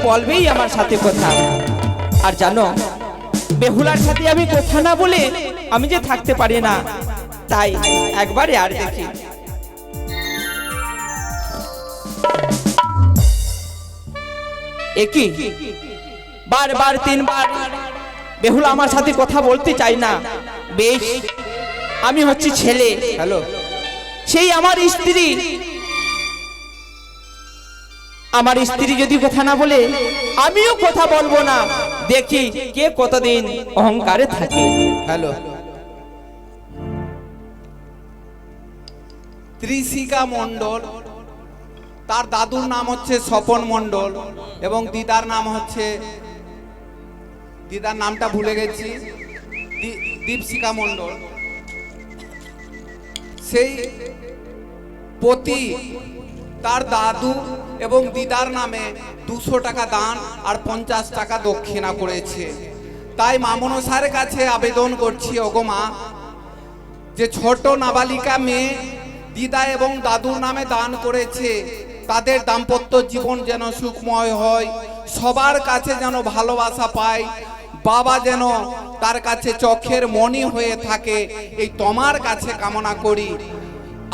বলবেই আমার সাথে কথা। আর জানো, বেহুলার সাথে আমি কথা না বলে আমি যে থাকতে পারি না, তাই একবারে আর দেখি। একই বারবার তিনবার বেহুলা আমার সাথে কথা বলতে চাই না। বেশ, আমি হচ্ছি ছেলে, হ্যালো, সেই আমার স্ত্রী। আমার স্ত্রী যদি কথা না বলে আমিও কথা বলবো না। দেখি কে কতদিন অহংকারে থাকে। হ্যালো, ত্রিশিকা মণ্ডল, তার দাদুর নাম হচ্ছে স্বপন মণ্ডল এবং দিদার নাম হচ্ছে, দিদার নামটা ভুলে গেছি, দীপশিকা মণ্ডল। সেই পতি তার দাদু এবং দিদার নামে 200 টাকা দান আর 50 টাকা দক্ষিণা করেছে। তাই মামনসার কাছে আবেদন করছি, ওগো মা, যে ছোট নাবালিকা মেয়ে দিদা এবং দাদুর নামে দান করেছে, তাদের দাম্পত্য জীবন যেন সুখময় হয়, সবার কাছে যেন ভালোবাসা পায়, বাবা যেন তার কাছে চোখের মণি হয়ে থাকে, এই তোমার কাছে কামনা করি।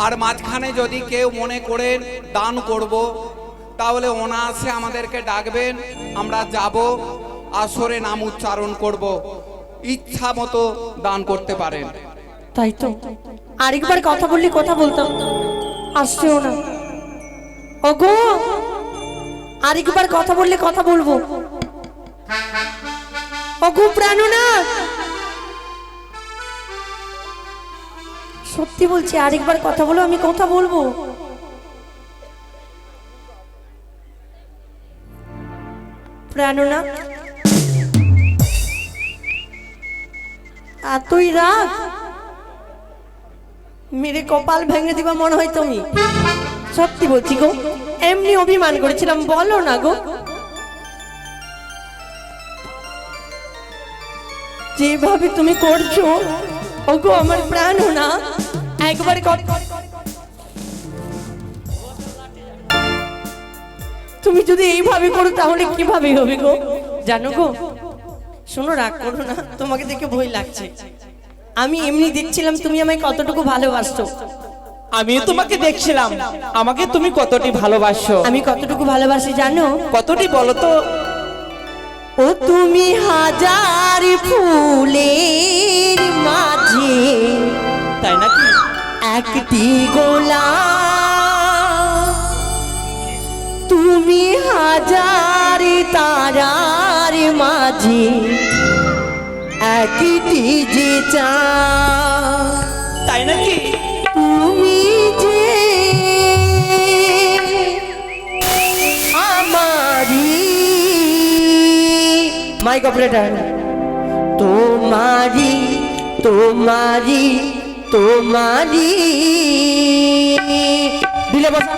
আর মাঝখানে যদি কেউ মনে করেন দান করব, তাহলে অনায়াসে আমাদেরকে ডাকবেন, আমরা যাব, আসরে নাম উচ্চারণ করব, ইচ্ছা মতো দান করতে পারেন। তাই তো, আরেকবার কথা বললে কথা বলতাম, আসছেও না। ওগো, আরেকবার কথা বললে কথা বলবো। ওগো প্রাণনাথ, সত্যি বলছি, আরেকবার কথা বলো, আমি কথা বলবো। প্রাণনাথ, এতই রাগ, মেরে কপাল ভেঙে দিবা মনে হয় তুমি। সত্যি বলছি গো, এমনি অভিমান করেছিলাম, বলো না গো। যেভাবে তুমি করছো ওগো আমার প্রাণ না, একবার তুমি যদি এইভাবে করো তাহলে কিভাবে হবে গো? জানো গো, শোনো, রাগ করো না, তোমাকে দেখে ভয় লাগছে। আমি এমনি দেখছিলাম তুমি আমায় কতটুকু ভালোবাসছো। আমিও তোমাকে দেখছিলাম, আমাকে তুমি কতটি ভালোবাসো। আমি কতটুকু ভালোবাসি জানো? কতটি বলো তো? ও তুমি হাজার ফুলের মাঝে, তাই নাকি? একটি গোলাপ, তুমি হাজার তারার মাঝে, একটি যে চাঁদ। তাই নাকি? তুমি যে আমারি, মাইক অপারেটর, তোমারি তোমারি তোমারি দিলে বসা।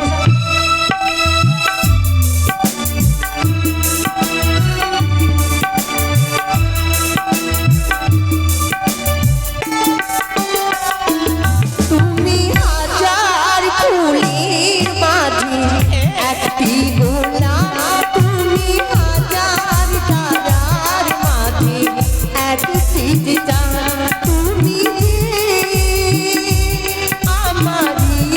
তুমি হাজার ফুলের মাঝে একটি গোলাপ, তুমি হাজার তারার মাঝে একটি চাঁদ, তুমি আমারি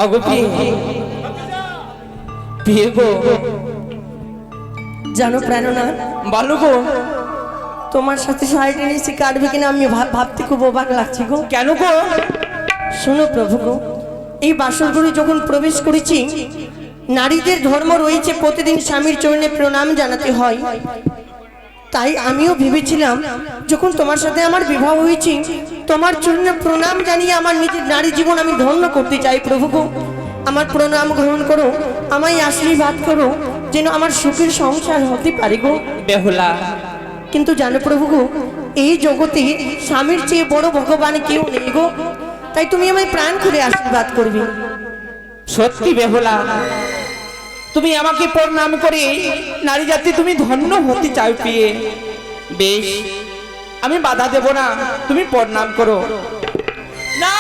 আগো পিয়ে পিয়ে গো, জানো প্রাণনাথ, বলো গো। তোমার সাথে শাড়িটা নিয়েছি কাটবে কিনা আমি ভাবতে খুব অবাক লাগছে গো। কেন গো? শোনো প্রভু গো, এই বাসরঘরে যখন প্রবেশ করেছি, নারীদের ধর্ম রয়েছে প্রতিদিন স্বামীর চরণে প্রণাম জানাতে হয়। তাই আমিও ভেবেছিলাম যখন তোমার সাথে আমার বিবাহ হয়েছে, তোমার চরণে প্রণাম জানিয়ে আমার নিজের নারী জীবন আমি ধন্য করতে চাই। প্রভু গো, আমার প্রণাম গ্রহণ করো, আমায় আশীর্বাদ করো, যেন আমার সুখের সংসার হতে পারে গো। বেহুলা, কিন্তু জানো প্রভু গো, এই জগতে স্বামীর চেয়ে বড় ভগবান কেউ নেই গো। তাই তুমি আমায় প্রাণ খুলে আশীর্বাদ করবে। সত্যি বেহুলা, তুমি আমাকে প্রণাম করে নারী জাতি তুমি ধন্য হতে চাও পিয়ে। বেশ, আমি বাধা দেব না, তুমি প্রণাম করো। না,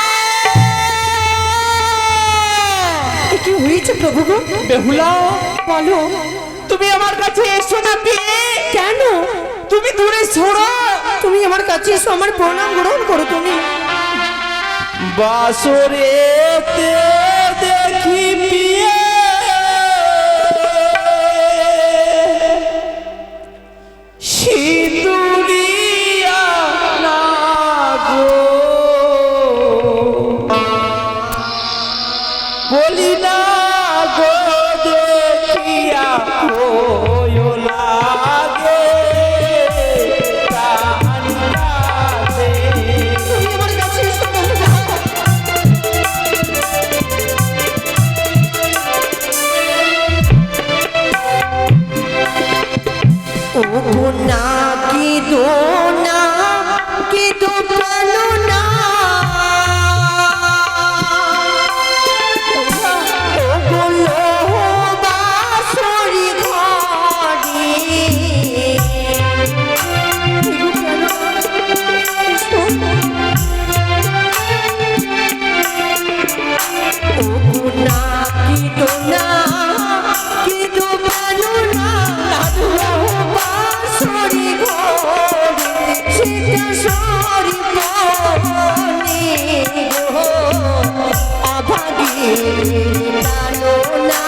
এ কি হয়েছে প্রভু গো? বেহুলা, বলো। তুমি আমার কাছে এসো না পিয়ে। কেন? তুমি দূরে সরো। তুমি আমার কাছে এসো, আমার প্রণাম গ্রহণ করো তুমি। বাসরেতে দেখি পিয়ে সিঁদুরিয়া না গো, বলি না গো দেখিয়া হইও লাগে প্রাণ কাঁদে। তুমি আমার কাছে এসো প্রভু গো। ও না কি দো না কি দো প্রাণো না, ও বলো বাঁশরি ঘরে। ও না কি দো না কি দো প্রাণো না, বাঁশরি ঘরে সেটা সরি বনে গো। অভাগীর প্রাণো না,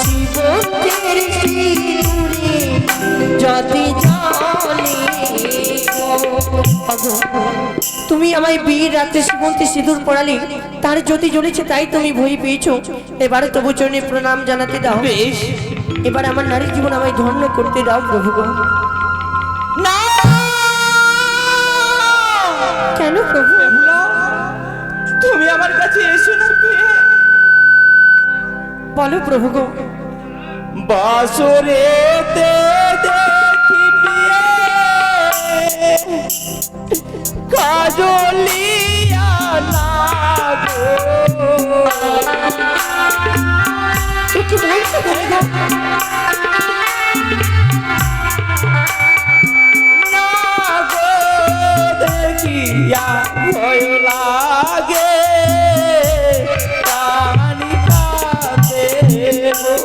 জীবনের সিঁদুরে যদি জলে গো। তুমি আমায় বিয়ের রাতে শ্রীমন্তী সিঁদুর পড়ালে, তার জ্যোতি জ্বলেছে তাই তুমি ভয় পেয়েছো। এবারে তবু চরণে প্রণাম জানাতে দাও। বেশ, এবার আমার নারী জীবন আমায় ধন্য করতে দাও প্রভু গো। না কেন প্রভু? বেহুলা, তুমি আমার কাছে এসো না পিয়ে। বলো প্রভু গো। বাসরেতে দেখি পিয়ে কাজলিয়া না গো, এ কি বলছো প্রভু গো? না গো দেখিয়া ভয় লাগে প্রাণ কাঁদে গো।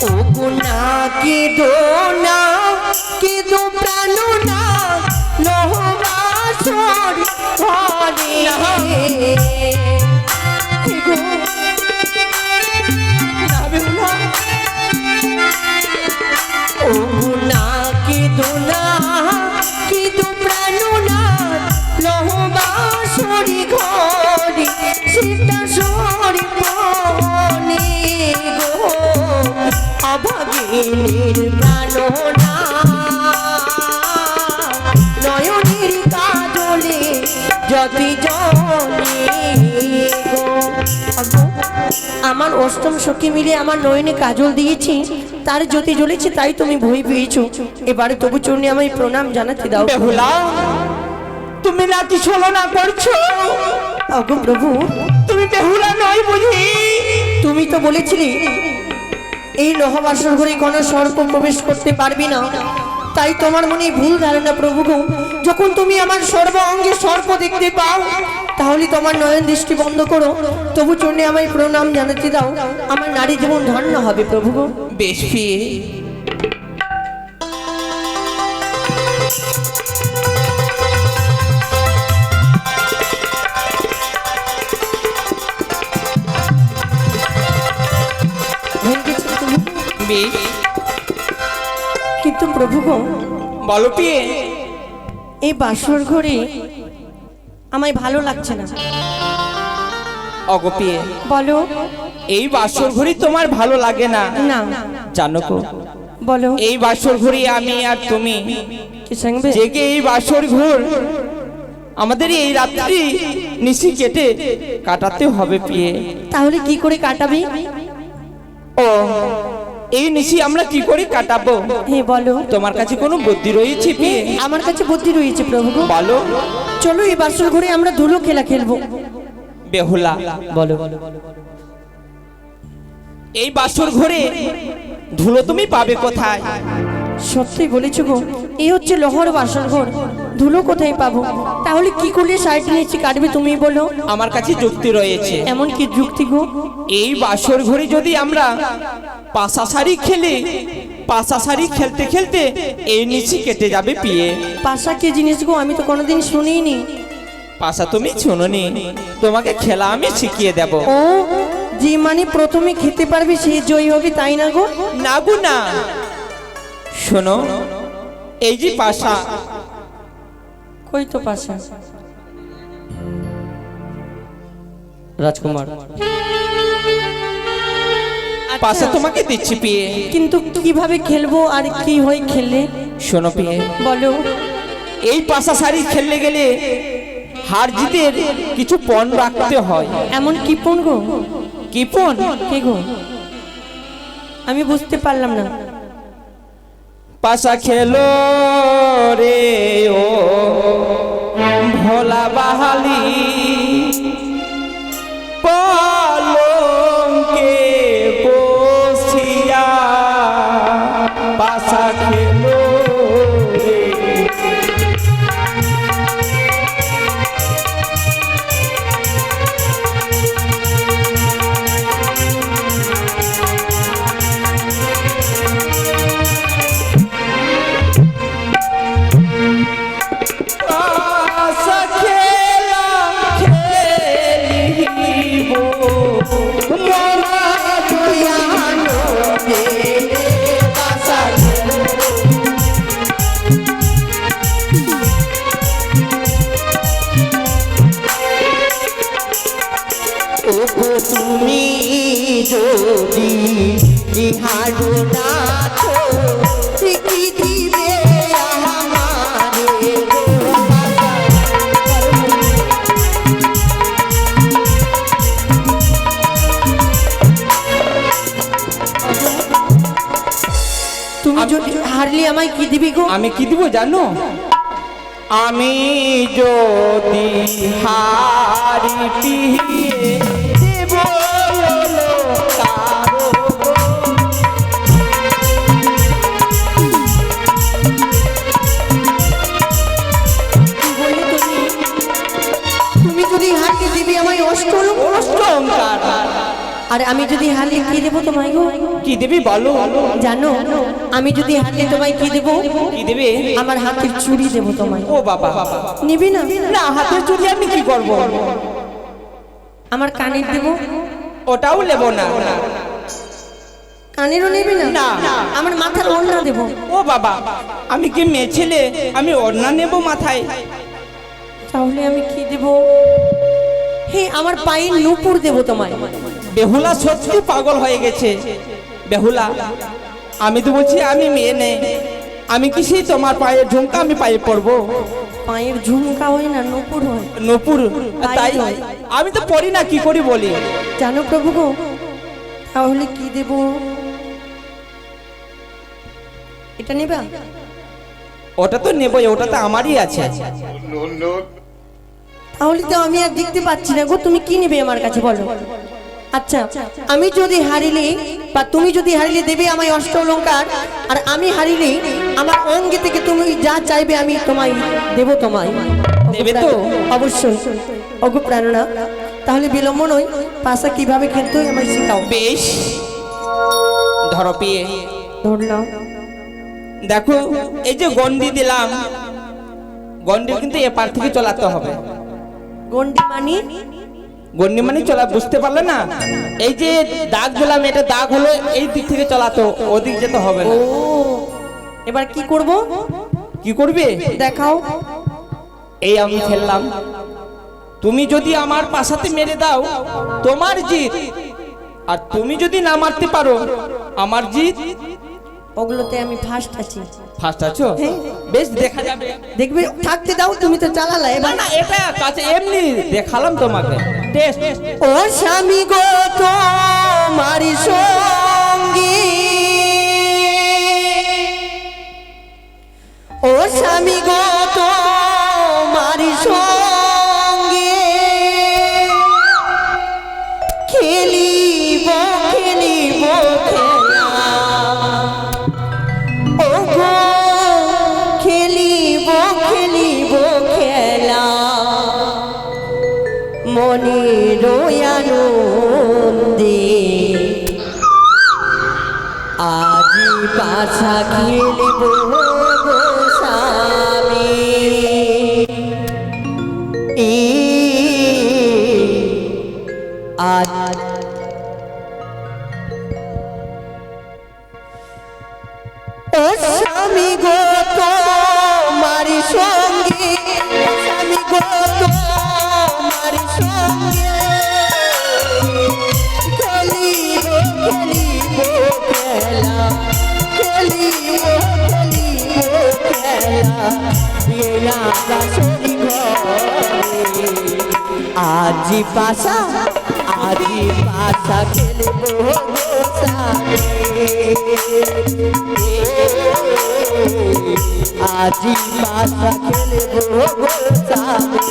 ও গুনা কি দো না কি দো প্রাণো না, নহবাসর ঘরে গো। না বেহুলা, ও গুনা কি দো না কি দো প্রাণো না, নহবাসরি ঘরে সেটা সরি বনে গো। অভাগিনীর প্রাণো না, নয়নের কাজলে যদি জলে গো। আমার অষ্টম সখী মিলে আমার নয়নে কাজল দিয়েছি, তার জ্যোতি জ্বলেছে তাই তুমি ভয় পেয়েছো। এবারে তবু চরণে আমায় প্রণাম জানাতে দাও। বেহুলা, তুমি নাকি ছলনা করছো? অগো প্রভু, তুমি বেহুলা নয় বুঝি? তুমি তো বলেছিলে এই নহবাসর ঘরে কোনো সর্প প্রবেশ করতে পারবি না, তাই তোমার মনে ভুল ধারণা প্রভু গো। যখন তুমি আমার সর্ব অঙ্গে সর্প দেখতে পাও, তাহলে তোমার নয়ন দৃষ্টি বন্ধ করো, তবু চরণে আমায় প্রণাম জানাতে দাও। আমার নারী জীবন ধন্য হবে প্রভু গো। বেশ পিয়ে, হয়ে গেছে প্রভু। বেশ, কিন্তু প্রভু গো, বলো পিয়ে। এই বাসর ঘরে আমায় ভালো লাগছে না। অগো পিয়ে, বলো। এই বাসর ঘড়ি তোমার ভালো লাগে না? না। জানো গো, বলো। এই বাসর ঘড়ি আমি আর তুমি কি সঙ্গে? জেগে এই বাসর ঘর আমাদের এই রাত্রি নিশি কেটে কাটাতে হবে পিয়ে। তাহলে কি করে কাটাবি? ও, এই নিশি আমরা কি করে কাটাবো? হ্যাঁ বলো। তোমার কাছে কোনো বুদ্ধি রয়েছে পিয়ে? আমার কাছে বুদ্ধি রয়েছে প্রভু গো। বলো। চলো এই বাসর ঘরে আমরা ধুলো খেলা খেলবো। বেহুলা, বলো। এই বাসর ঘরে ধুলো তুমি পাবে কোথায়? সত্যি বলেছো গো, এই হচ্ছে লহর বাসর ঘর, ধুলো কোথায় পাবো? তাহলে কি করলে সাইড নিচে কাটবে তুমি বলো? আমার কাছে যুক্তি রয়েছে। এমন কি যুক্তি গো? এই বাসর ঘরে যদি আমরা পাশাসারি খেলি, পাশাসারি খেলতে খেলতে এই নিশি কেটে যাবে পিয়ে। পাশা কি জিনিস গো? আমি তো কোনোদিন শুনিনি। পাশা তুমি শুনোনি, তোমাকে খেলা আমি শিখিয়ে দেব। ও, যে মানে প্রথমে খেতে পারবে সে জয়ী হবে, তাই না গো? না গো না, শোনো, এই যে পাশা, কই তো পাশা? রাজকুমার, পাশা তোমাকে দিচ্ছি পিয়ে। কিন্তু কিভাবে খেলবো আর কি হয় খেললে? শোনো পিয়ে, বলো। এই পাশাসারি খেললে গেলে হার জিতের কিছু পণ রাখতে হয়। এমন কি পণ গো? কি পণ? কি গো? আমি বুঝতে পারলাম না। পাশা খেলো রে ও ভোলা বাহালি, পলঙ্কে বসিয়া পাশা খেলো রে। পাশা খেলা খেলিব মোরা দয়ালো রে, পাশা ওগো তুমি যদি ইহারো নাথো কি দিবে আমারে গো পাশা। তুমি যদি হারলে আমায় কি দিবি গো? আমি কি দিব জানো? আমি যদি হারি পিয়ে দেব কারো গো। কি বললে তুমি? তুমি যদি হারলে দিবি আমায় অষ্টঙ্কার। আর আমি যদি হারলে কি দেবো তোমায় গো? কি দেবি বলো? জানো, আমি যদি হারলে তোমায় কি দেবো? কি দেবে? আমার হাতের চুড়ি দেবো তোমায়। ও বাবা, নিবি না? না, হাতের চুড়ি আমি কি করব? আমার কানের দেবো। ওটাও নেব না। কানেরও নেবি না? না। আমার মাথার ওড়না দেবো। ও বাবা, আমি কি মেয়ে ছেলে? আমি ওড়না নেব মাথায়? তাহলে আমি কি দেবো? হে, আমার পায়ের নুপুর দেবো তোমায়। বেহুলা সত্যি পাগল হয়ে গেছে। বেহুলা, আমি তো বলছি আমি মেয়ে নেই, আমি কি সেই তোমার পায়ের ঝুমকা আমি পায়ে পরবো? পায়ের ঝুমকা হয় না, নুপুর হয়। নূপুর, তাই নয়। আমি তো পড়ি না, কি করি বলি? জানো প্রভু গো, তাহলে কি দেবো? এটা নেবা? ওটা তো নেবই, ওটা তো আমারই আছে। তাহলে তো আমি আর দেখতে পাচ্ছি না গো, তুমি কি নেবে আমার কাছে বলো? আচ্ছা, আমি যদি হারিলে বা তুমি যদি হারিলে দেবে আমায় অষ্ট অলংকার, আর আমি হারিলে আমার অঙ্গে থেকে তুমি যা চাইবে আমি তোমায় দেব তোমায়। দেবে তো? অবশ্যই। অগো প্রাণনা, তাহলে বিলম্ব নয়, পাশা কিভাবে খেলতে হয় আমায় শেখাও। বেশ, ধরো পিয়ে। ধরলাম। দেখো, এই যে গন্ডি দিলাম, গন্ডি কিন্তু এপার থেকে চলাতে হবে। গন্ডি মানি? গন্ডি মানে চলা, বুঝতে পারলে না? এই যে দাগ দিলাম, এটা দাগ হলো এই দিক থেকে চলাতো, ওদিক যেতে হবে ও, না। এবার কি করব? কি করবে দেখাও। এই আমি খেললাম, তুমি যদি আমার পাশাতে মেরে দাও তোমার জিত, আর তুমি যদি না মারতে পারো আমার জিত। ওগুলোতে আমি ফার্স্ট আছি। ফার্স্ট আছো? হ্যাঁ। বেশ, দেখা যাবে। দেখবে, থাকতে দাও, তুমি তো চালালা না এবার। না, এটা কাছে এমনি দেখালাম তোমাকে টেস্ট। ও স্বামী গো তোমারি সঙ্গী, ও স্বামী গো তোমারি সঙ্গে খেলিব খেলিব খেলা, ও গো খেলিব খেলিব খেলা, মনের আনন্দে আজি পাশা খেলিব গো স্বামী। আজ ও স্বামী গো তোমার সঙ্গে, স্বামী গো তোমার সঙ্গে খেলিব খেলিব খেলা, খেলিব খেলিব খেলা, এরা বাসরি ঘরে আজি পাশা, আজি পাশা খেলিব গো স্বামী। আজি পাশা খেলিব গো স্বামী।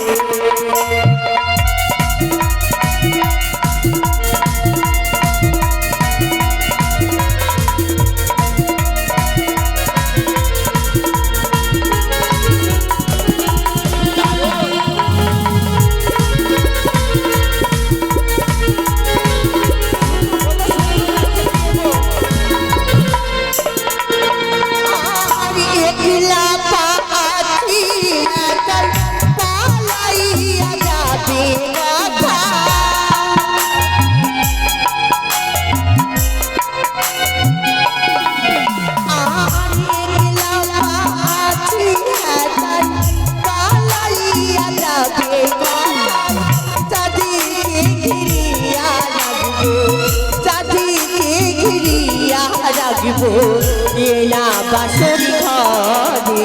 বাসরি ঘরে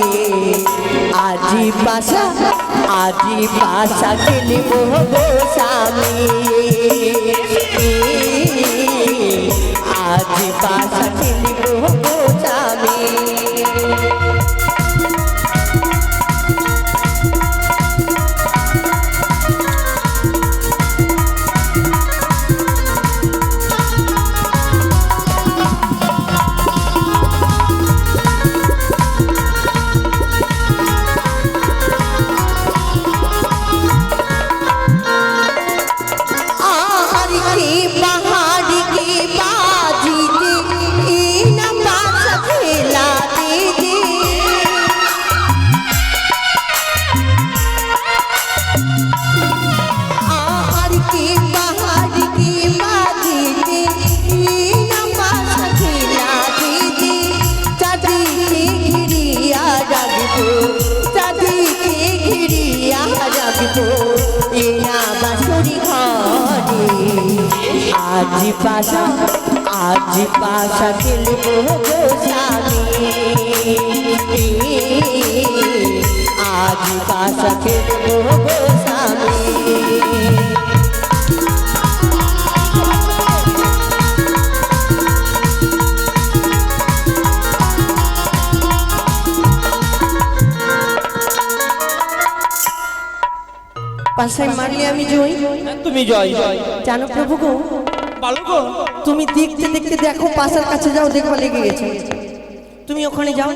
আজি পাশা, আজি পাশা খেলিব গো স্বামী। আজি পাশা খেলিব গো স্বামী। আজি পাশা, আজি পাশা খেলিব গো স্বামী। আজি পাশা খেলিব গো স্বামী। পাশায় মারলে আমি জয়। তুমি জয়। জানো প্রভু গো, ভালো গো, তুমি দেখতে দেখতে দেখো, পাশার কাছে যাও, দেখবা লেগে গেছে। তুমি ওখানে যাও,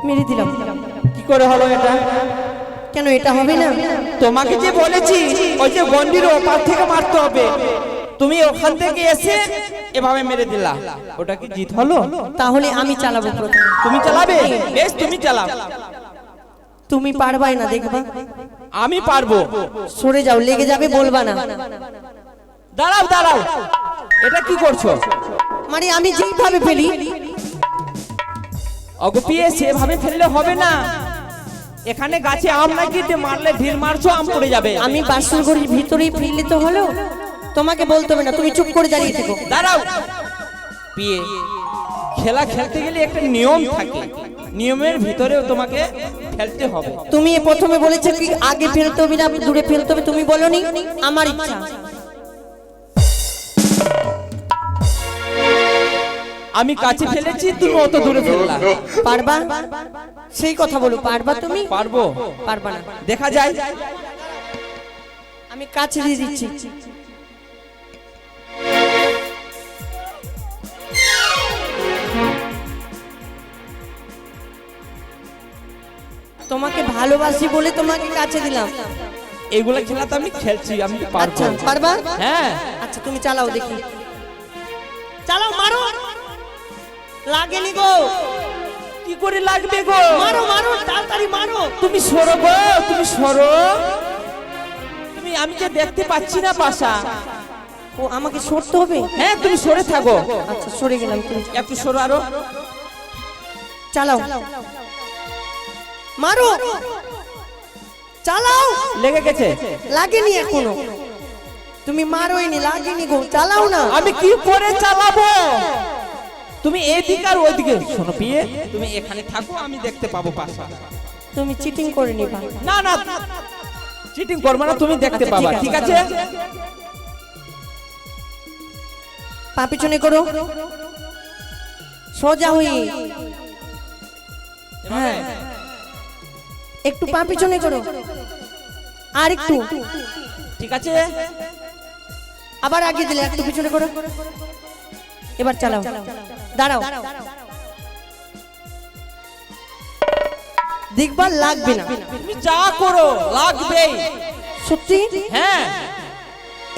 মেরে দিলাম। কি করে হলো এটা? কেন এটা হবে না? তোমাকে যে বলেছি ওই যে গন্ডির ওপার থেকে মারতে হবে, তুমি ওখান থেকে এসে এভাবে মেরে দিলা, ওটা কি জিত হলো? তাহলে আমি চালাবো প্রথমে। তুমি চালাবে? বেশ, তুমি চালাও। তুমি পারবাই না, দেখবা। আমি পারবো। সরে যাও, লেগে যাবে, বলবা না। দাঁড়াও দাঁড়াও, এটা কি করছো? মানে আমি যেইভাবে ফেলি। অগপিয়ে সেভাবে ফেললে হবে না। এখানে গাছে আম নাকি মারলে ঢিল মারছো, আম পড়ে যাবে। আমি বাসর ঘরের ভিতরেই ফেললে তো হলো, তোমাকে বলতে হবে না, তুমি চুপ করে দাঁড়িয়ে থেকো। দাঁড়াও পিয়ে, খেলা খেলতে গেলে একটা নিয়ম থাকে, নিয়মের ভিতরেও তোমাকে ফেলতে হবে। তুমি প্রথমে বলেছো কি আগে ফেলতে হবে না দূরে ফেলতে হবে, তুমি বলোনি। আমার ইচ্ছা। আমি কাছে ফেলেছি, তুমি অত দূরে ফেললা। পারবা? সেই কথা বলো, পারবা তুমি? পারবো। পারবা না, দেখা যায়। আমি কাছে দিয়ে দিচ্ছি। তোমাকে ভালোবাসি বলে তোমাকে কাছে দিলাম। এগুলা খেলা তো আমি খেলছি, আমি পারবো। আচ্ছা, পারবা? হ্যাঁ। আচ্ছা তুমি চালাও দেখি। চালাও, মারো। লাগেনি গো। কি করে লাগবে গো? মারো মারো, তাড়াতাড়ি মারো। তুমি সরো গো, তুমি সরো। তুমি, আমি যে দেখতে পাচ্ছি না পাশা। ও আমাকে সরতে হবে? হ্যাঁ, তুমি সরে থাকো। আচ্ছা সরে গেলাম, তুমি একটু সরো আরো। চালাও, মারো, চালাও। লেগে গেছে? লাগেনি এখনো। তুমি মারোইনি, লাগেনি গো, চালাও না। আমি কি করে চালাবো? তুমি এদিকে আর ওইদিকে। শোনো পিয়ে, তুমি এখানে থাকো, আমি দেখতে পাবো পাশা। তুমি চিটিং করে নিবা। না না, চিটিং করবে না, তুমি দেখতে আচ্ছা, পাবা। ঠিক ঠিক আছে। আছে? পা পিছনে করো, সোজা হই। হ্যাঁ, একটু পা পিছনে করো, আর একটু। ঠিক আছে। আবার আগে দিলে, একটু পিছনে করো। এবার চালাও, দাঁড়াও। দেখবার লাগবে না। তুমি যা করো লাগবে। সত্যি? হ্যাঁ,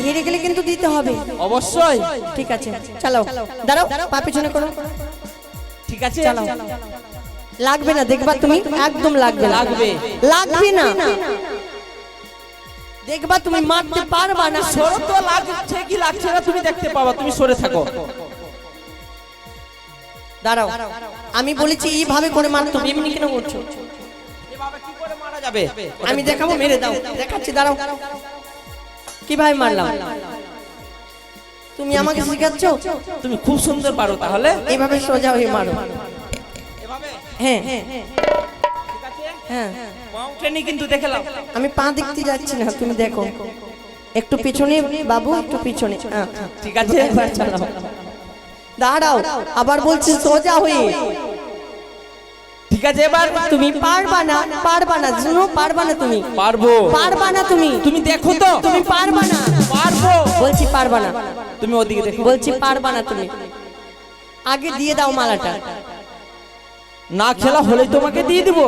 হেরে গেলে কিন্তু দিতে হবে। অবশ্যই। ঠিক আছে, চালাও। দাঁড়াও, পা পিছনে করো। ঠিক আছে, চালাও। লাগবে না, দেখবা তুমি, একদম লাগবে না। লাগবে। লাগবে না, দেখবা তুমি মারতে পারবা না। সরো তো, লাগছে কি লাগছে না তুমি দেখতে পাবা, তুমি সরে থাকো। দাঁড়াও, আমি বলেছি এইভাবে করে মারতে হবে, এমনি কেন করছো? এভাবে কি করে মারা যাবে? আমি দেখাবো, মেরে দাও, দেখাচ্ছি, দাঁড়াও। কিভাবে মারলাম? তুমি আমাকে শিখাচ্ছ? তুমি খুব সুন্দর পারো তাহলে। এইভাবে সোজা হয়ে মারো। এভাবে? হ্যাঁ ঠিক আছে। হ্যাঁ, পা উঠেনি কিন্তু, দেখে নাও। আমি পা দেখতে যাচ্ছি না, তুমি দেখো। একটু পিছনে বাবু, একটু পিছনে। হ্যাঁ, ঠিক আছে। এবার চালাও। দাঁড়াও, আবার বলছি সোজা হয়ে। ঠিক আছে, এবার তুমি পারবা না, পারবা না, শুনো, পারবা না তুমি। পারবো। পারবা না তুমি। তুমি দেখো তো। তুমি পারবা না, পারবো। বলছি পারবা না। তুমি ওদিকে দেখো। বলছি পারবা না তুমি। আগে দিয়ে দাও মালাটা। না খেলা হলে তোমাকে দিয়ে দিব।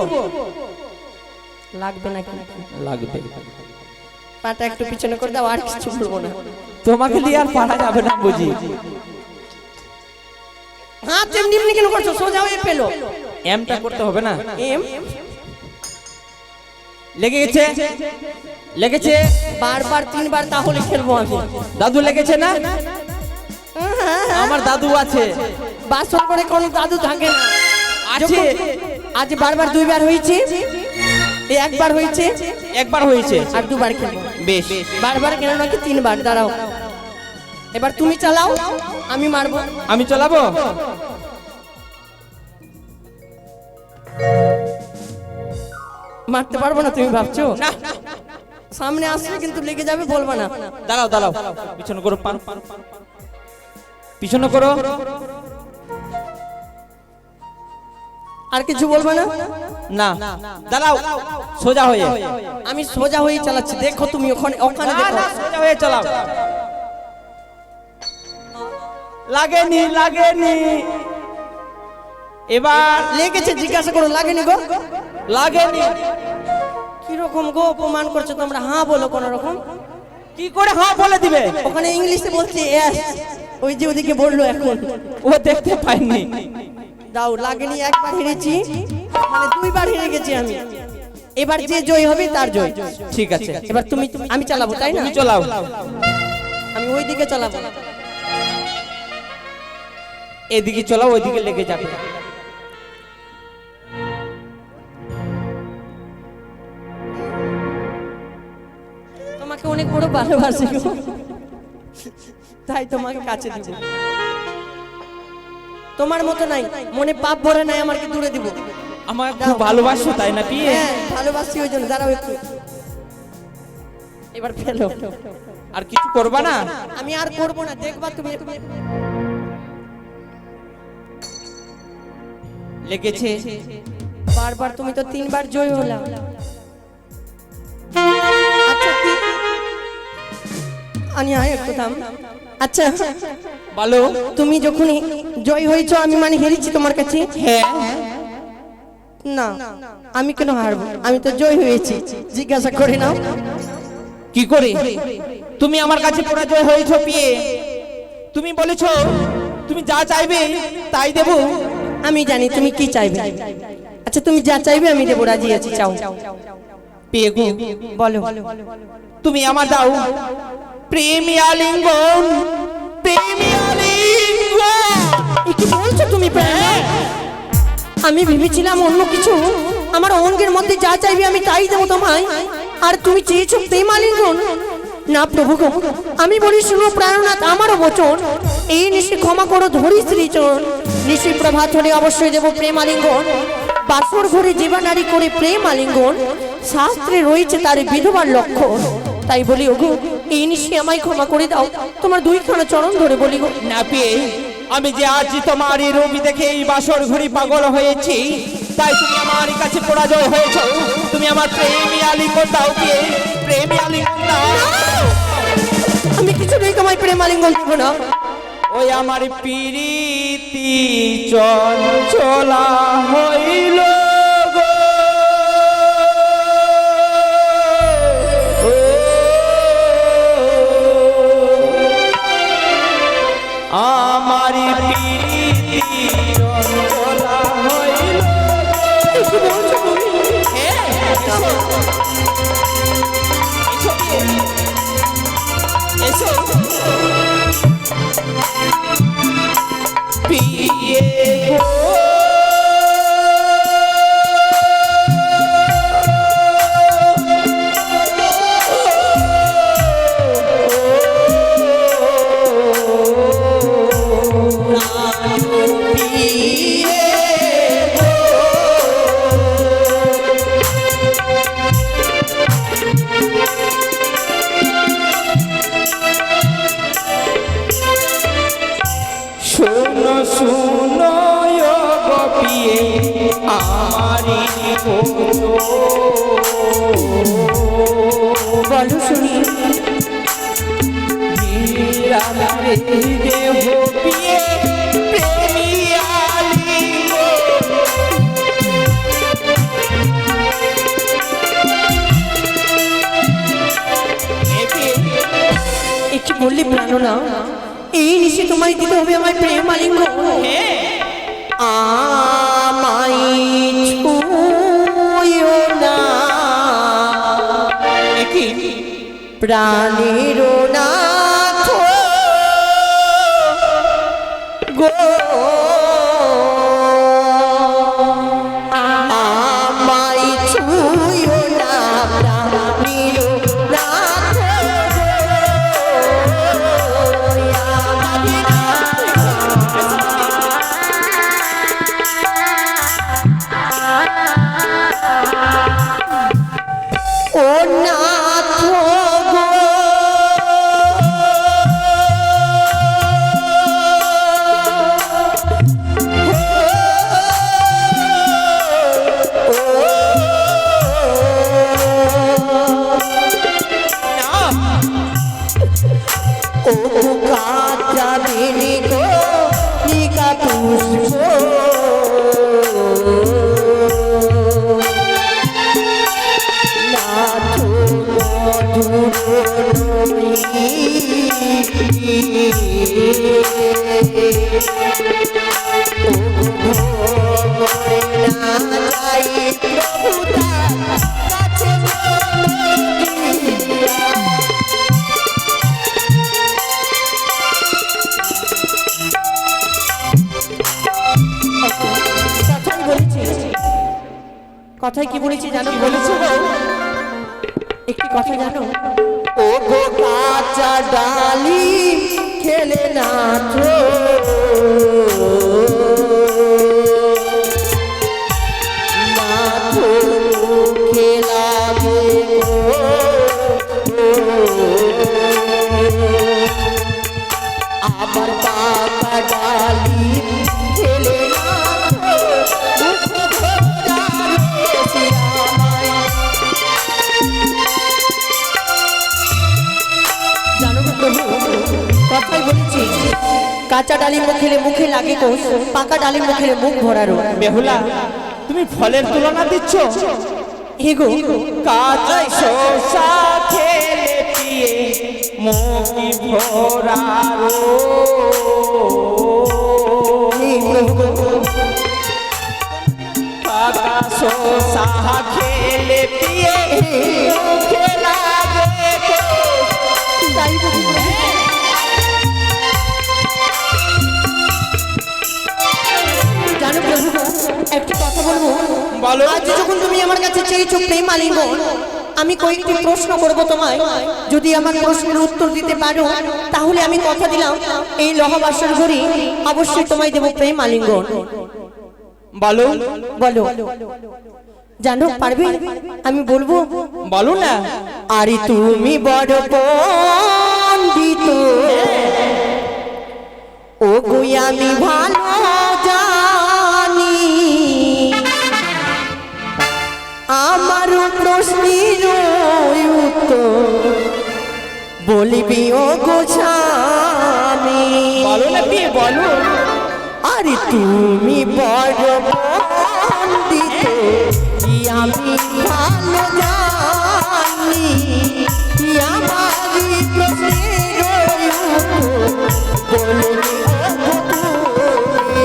লাগবে না কিন্তু। লাগবে। পাটা একটু পিছনে করে দাও, আর কিছু বলবো না। তোমাকে দিয়ে আর পারা যাবে না বুঝি। হ্যাঁ, তেমনি এমনি কেন করছো? সোজা হয়ে পেলো। এমটা করতে হবে না? এম লেগে গেছে? লেগেছে? বারবার 3 বার, তাহলে খেলবো আমি। দাদু লেগেছে না? আমার দাদু আছে। বাসর করে কোন দাদু থাকে না। আছে। আজ বারবার 2 বার হয়েছে, এই একবার হয়েছে, একবার হয়েছে। আর 2 বার খেলবো। বেশ। বারবার কেন নাকি 3 বার। দাঁড়াও, এবার তুমি চালাও, আমি মারবো। আমি চালাবো। মারতে পারবো না তুমি ভাবছো? না, সামনে আসলে কিন্তু লেগে যাবে, বলবা না। দাঁড়াও দাঁড়াও, পিছনে করো, পিছনে করো। আর কিছু বলবা না? না, দাঁড়াও, সোজা হয়ে। আমি সোজা হয়ে চালাচ্ছি, দেখো তুমি ওখানে, ওখানে না, দেখো। না, সোজা হয়ে চালাও। লাগেনি, লাগেনি। এবার লেগেছে, জিজ্ঞাসা করো, লাগেনি গো? লাগেনি। কিরকম গো অপমান করছো তোমরা? হ্যাঁ বলো কোন রকম। কি করে হ্যাঁ বলে দিবে? ওখানে ইংলিশে বলছে yes, ওই যে ওদিকে বললো এখন। ও দেখতে পাইনি। দাও, লাগেনি, একবার হেরেছি, মানে দুইবার হেরে গেছি আমি। এবার যে জয় হবে তার জয়। ঠিক আছে, এবার তুমি, আমি চালাবো তাই না? তুমি চলাও। আমি ওই দিকে চালাবো। এদিকে চলাও, ওইদিকে লেগে যাবে। তোমাকে অনেক বড় ভালোবাসি গো, তাই তোমাকে কাছে দিব। তোমার মতো নাই, মনে পাপ ভরে নাই, আমাকে দূরে দিব। আমার খুব ভালোবাসো তাই না পিয়ে? হ্যাঁ, ভালোবাসি, ওই জন্য। দাঁড়াও একটু, এবার ফেলো। আর কিছু করবা না? আমি আর করবো না, দেখবা তুমি। লেগেছে বারবার, তুমি তো 3 বার জয় হলা। আচ্ছা আনি আয় একটু থাম। আচ্ছা বলো। তুমি যখনই জয় হয়েছো, আমি মানে হেরেছি তোমার কাছে? হ্যাঁ। না, আমি কেন হারবো? আমি তো জয় হয়েছি, জিজ্ঞাসা করে নাও। কি করে তুমি আমার কাছে পরাজয় হয়েছো পিয়ে? তুমি বলেছো তুমি যা চাইবে তাই দেব। আমি জানি তুমি কি চাইবে। আচ্ছা, তুমি যা চাইবে আমি দেবো, রাজি আছি। চাও পিয়ে গো, বলো। তুমি আমার দাও প্রেমী আলিঙ্গন, প্রেমী আলিঙ্গন। এ কি বলছো তুমি প্রাণ? আমি ভেবেছিলাম অন্য কিছু। আমার অঙ্গের মধ্যে যা চাইবে আমি তাই দেবো তোমায়, আর তুমি চেয়েছো প্রেম আলিঙ্গন। না প্রভু গো, আমি বলি শুনো প্রাণনাথ, আমারও বচন। এই নিশি ক্ষমা করো ধরি শ্রীচরণ। নিশি প্রভাত হলে অবশ্যই দেবো প্রেম আলিঙ্গন। বাসর ঘরে জীবা নারী করে প্রেম আলিঙ্গন, শাস্ত্রে রয়েছে তার বিধবার লক্ষণ। তাই বলি ওগো, এই নিশি আমায় ক্ষমা করে দাও, তোমার 2খানা চরণ ধরে বলি গো। না পেয়ে, আমি যে আজ তোমার এই রূপ দেখে এই বাসর ঘুরি পাগল হয়েছি, তাই তুমি আমার কাছে পরাজয় হয়েছো। তুমি আমার প্রেমী আলিঙ্গন দাও পেয়ে, প্রেমী আলিঙ্গন দাও। আমি কিছু নেই তোমায় প্রেম আলিঙ্গন দেবো না। ওই আমার প্রীতি চঞ্চলা হইল গো, আমার প্রীতি চঞ্চলা হইল। এসো পিয়ে গো, শুনো শুনো গো পিয়ে আমারি বলো শুনি। রে দেহ পিয়ে প্রেমী একটু বললি প্রাণনা, এই নিশে তোমায় দিতে হবে আমায় প্রেম আলিঙ্গন। আমায় ছুঁয়ো না, প্রাণের নাথ গো, আমায় ছুঁয়ো না, প্রাণের নাথ ও নাথ গো। প্রভু তার কাছে কথাই বলেছি, কথাই কি বলেছি জানো? বলেছি গো, একটি কথা জানো? ও গো কাঁচা ডালি খেলে না তো, না তো খেলাবে আবার পাকা ডালি খেলে না তো, দুঃখ ভোগার আমায়। জানো গো প্রভু, কথাই বলেছি, কাঁচা ডালিম খেলে মুখে লাগে কোষ, পাকা ডালিম খেলে মুখ ভরারো। বেহুলা, তুমি ফলের তুলনা দিচ্ছ? এগো কাঁচা শসা খেলে পিয়ে মুখি ভরারো। কাঁচা শসা খেলে পিয়ে মুখে লাগে কোষ। তাই বুঝি প্রভু? জানো প্রভু, একটি কথা বলবো? বলো। আজ যখন তুমি আমার কাছে চেয়েছো প্রেম আলিঙ্গন, আমি কয়েকটি প্রশ্ন করব তোমায়। যদি আমার প্রশ্নের উত্তর দিতে পারো তাহলে আমি কথা দিলাম এই লহবাসর ঘড়ি অবশ্যই তোমায় দেব প্রেম আলিঙ্গন। বলো। বলো, জানো পারবে? আমি বলবো, বলো না। আরে তুমি বড় পণ্ডিত, ও গো আমি ভালো জানি, আমার প্রশ্নের উত্তর বলবি ও গো স্বামী। বলো না বিয়ে, বলো। আরে তুমি বড় পণ্ডিত, আমি ভালো জানি, আমার প্রশ্নের উত্তর বলবি ও গো তুমি।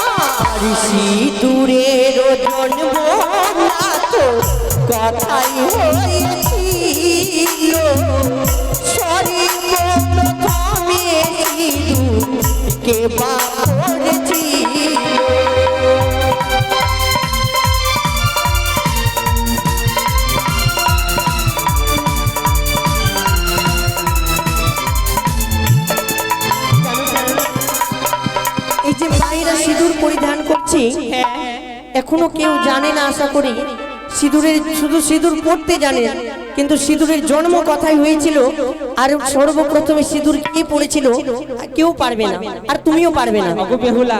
আর সিঁদুরের জন্ম না তো কথাই হয়েছিল, সর্বপ্রথমে সিঁদুরকে বা করেছিল। এই যে ভাইরা সিঁদুর পরিধান করছে, এখনো কেউ জানে না আশা করি। সিঁদুরের শুধু সিঁদুর পড়তে জানে, কিন্তু সিঁদুরের জন্ম কথাই হয়েছিল, আর সর্বপ্রথমে সিঁদুর কে পড়েছিল কেউ পারবে না, আর তুমিও পারবে না। ওগো বেহুলা,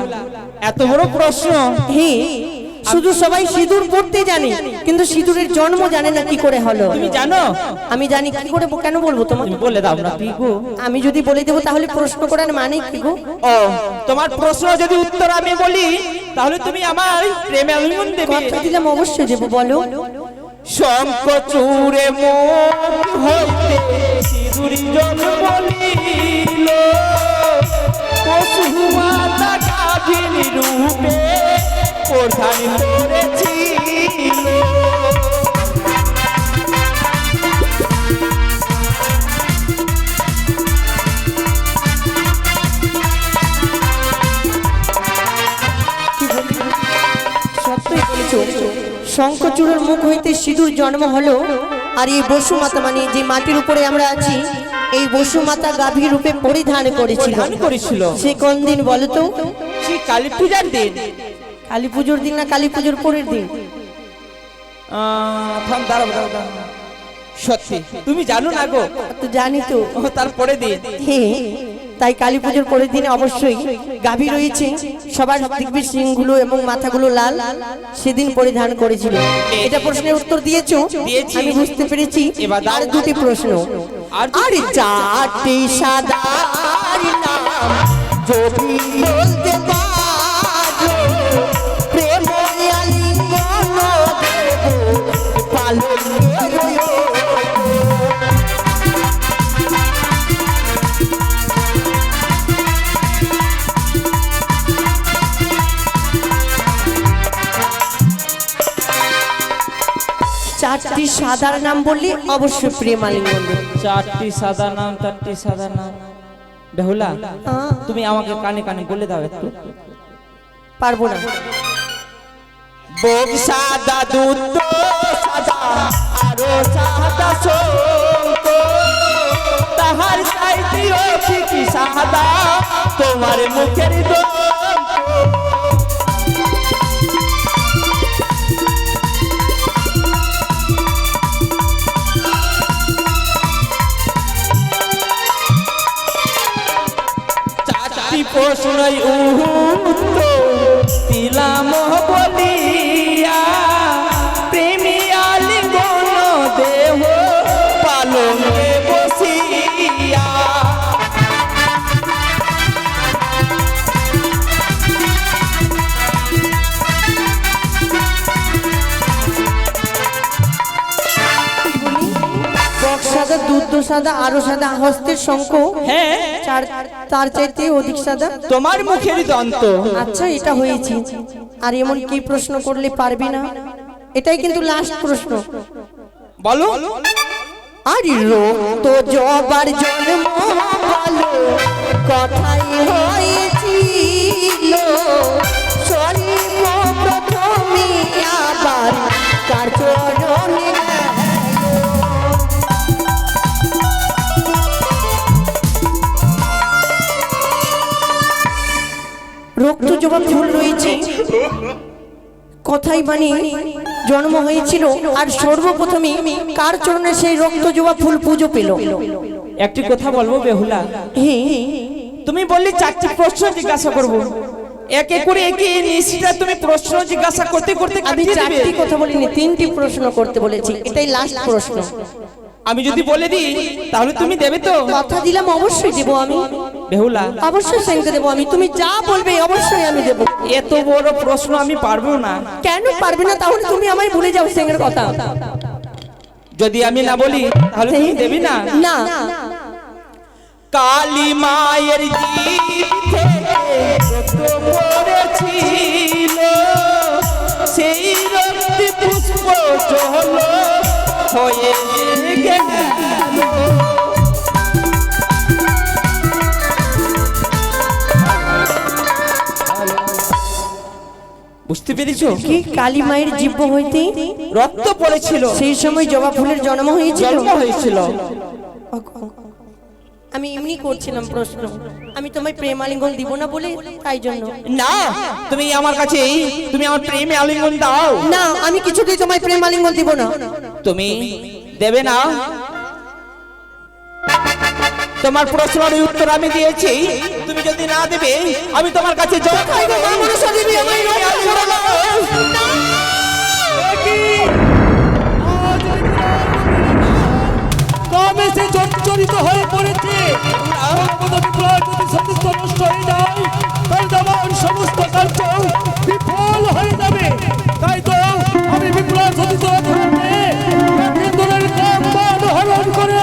এত বড় প্রশ্ন। হ্যাঁ, শুধু সবাই সিঁদুর পড়তে জানে, কিন্তু সিঁদুরের জন্ম জানে না কি করে হলো। তুমি জানো? আমি জানি, কি করে কেন বলবো তোমাকে? তুমি বলে দাও না তুই গো। আমি যদি বলে দেবো তাহলে প্রশ্ন করার মানে কি গো? ও, তোমার প্রশ্ন যদি উত্তর আমি বলি তাহলে তুমি আমার প্রেমে আলিঙ্গন দেবে। কথা দিলাম, অবশ্যই দেবো। বলো। শঙ্খ চূড়ে মুখ হইতে সিঁদুরি জন্ম নিল, পশু মাতা গাভিনী রূপে প্রধান করেছিল। সত্যই বলেছো, শঙ্খচূড়ের মুখ হইতে সিঁদুর জন্ম হলো। আর এই বসুমাতা মানে যে মাটির উপরে আমরা আছি, এই বসুমাতা গাভী রূপে পরিধান করেছিল। প্রধান করেছিল। সে কোন দিন বলো তো? সেই কালী পূজার দিন। কালী পুজোর দিন না কালী পুজোর পরের দিন? দাঁড়াও। সত্যি তুমি জানো না গো? তো জানি তো। ও, তারপরে দিন। হ্যাঁ, তাই কালী পুজোর পরের দিনে অবশ্যই গাভী রয়েছে, সবার দেখবি সিংগুলো এবং মাথাগুলো লাল, সেদিন পরিধান করেছিল। এটা প্রশ্নের উত্তর দিয়েছো, দিয়েছি। আমি বুঝতে পেরেছি। এবার দাও। আর দুটি প্রশ্ন। আর আর চারটি সাদা নাম যদি বলতে পারো, প্রেম আলিঙ্গন দেব পালন চারটি সাদার নাম বললি অবশ্যই প্রেম আলিঙ্গন দেব। চারটি সাদা নাম, চারটি সাদা নাম। বেহুলা, আহ, তুমি আমাকে কানে কানে বলে দাও একটু। পারবো না। বক সাদা, দুধ সাদা, আরো সাদা শঙ্খ, তাহার চাইতেও ঠিক সাদা তোমার মুখের দোল। চারটি প্রশ্নই উত্তর দিলাম বলিয়া, প্রেমী আলিঙ্গন দেহ পালনে বসিয়া। বক সাদা, দুধ সাদা, আরো সাদা, হস্তের শঙ্খ, হ্যাঁ, চার তার চাইতে অধিক সাদা। তোমার মুখের দন্ত। আচ্ছা, এটা হয়েছে। আর এমন কি প্রশ্ন করলে পারবি না? এটাই কিন্তু লাস্ট প্রশ্ন। বলো। আরে রক্ত জবার জন্ম ভালো কথাই হয়েছিল, শরীর প্রথমে আবার তার চরণে রক্ত জবা ফুল রয়েছে, কথাই মানে জন্ম হয়েছিল। আর সর্বপ্রথমে কার চরণে সেই রক্ত জবা ফুল পুজো পেল? একটি কথা বলবো বেহুলা, তুমি বললি চারটি প্রশ্ন জিজ্ঞাসা করব, এক এক করে একই নিশ্চিত তুমি প্রশ্ন জিজ্ঞাসা করতে করতে আমি কাটিয়ে দিবে। চারটি কথা বলিনি, তিনটি প্রশ্ন করতে বলেছি। এটাই লাস্ট প্রশ্ন। আমি যদি বলে দিই তাহলে তুমি দেবে তো? কথা দিলাম, অবশ্যই দেবো আমি, বেহুলা, অবশ্যই সঙ্গে দেবো আমি। তুমি যা বলবে অবশ্যই আমি দেবো। এত বড় প্রশ্ন আমি পারবো না। কেন পারবে না? তাহলে তুমি আমায় ভুলে যাও সেঙ্গের কথা। যদি আমি না বলি তাহলে তুমি দেবে না? না, কালী মায়ের জিভ থেকে রক্ত পড়েছিল, সেই রক্তে পুষ্প চল হয়ে গেল। বুঝতে পেরেছো? কি কালী মায়ের জিহ্বা হইতে রক্ত পড়েছিল, সেই সময় জবা ফুলের জন্ম হয়েছিল? জন্ম হয়েছিল। আমি এমনি করছিলাম প্রশ্ন, আমি তোমায় প্রেম আলিঙ্গন দিব না বলে, তাই জন্য। না, তুমি আমার কাছে তুমি আমার প্রেমে আলিঙ্গন দাও। না, আমি কিছুতেই তোমায় প্রেম আলিঙ্গন দিব না। তুমি দেবে না? তোমার প্রশ্নের উত্তর আমি দিয়েছি, তুমি যদি না দেবে আমি তোমার কাছে জবাব চাইবো। মা মনসা দেবী আমায় রক্ষা করো। কামে সে জর্জরিত হয়ে পড়েছে। সম্পদ বিপ্লব যদি সমস্ত নষ্ট হয়ে যায়, তাই আমার সমস্ত কার্য বিফল হয়ে যাবে। তাই তো আমি বিপ্লব সদিত ধরনে কেন্দ্রের কাম মান হরণ করে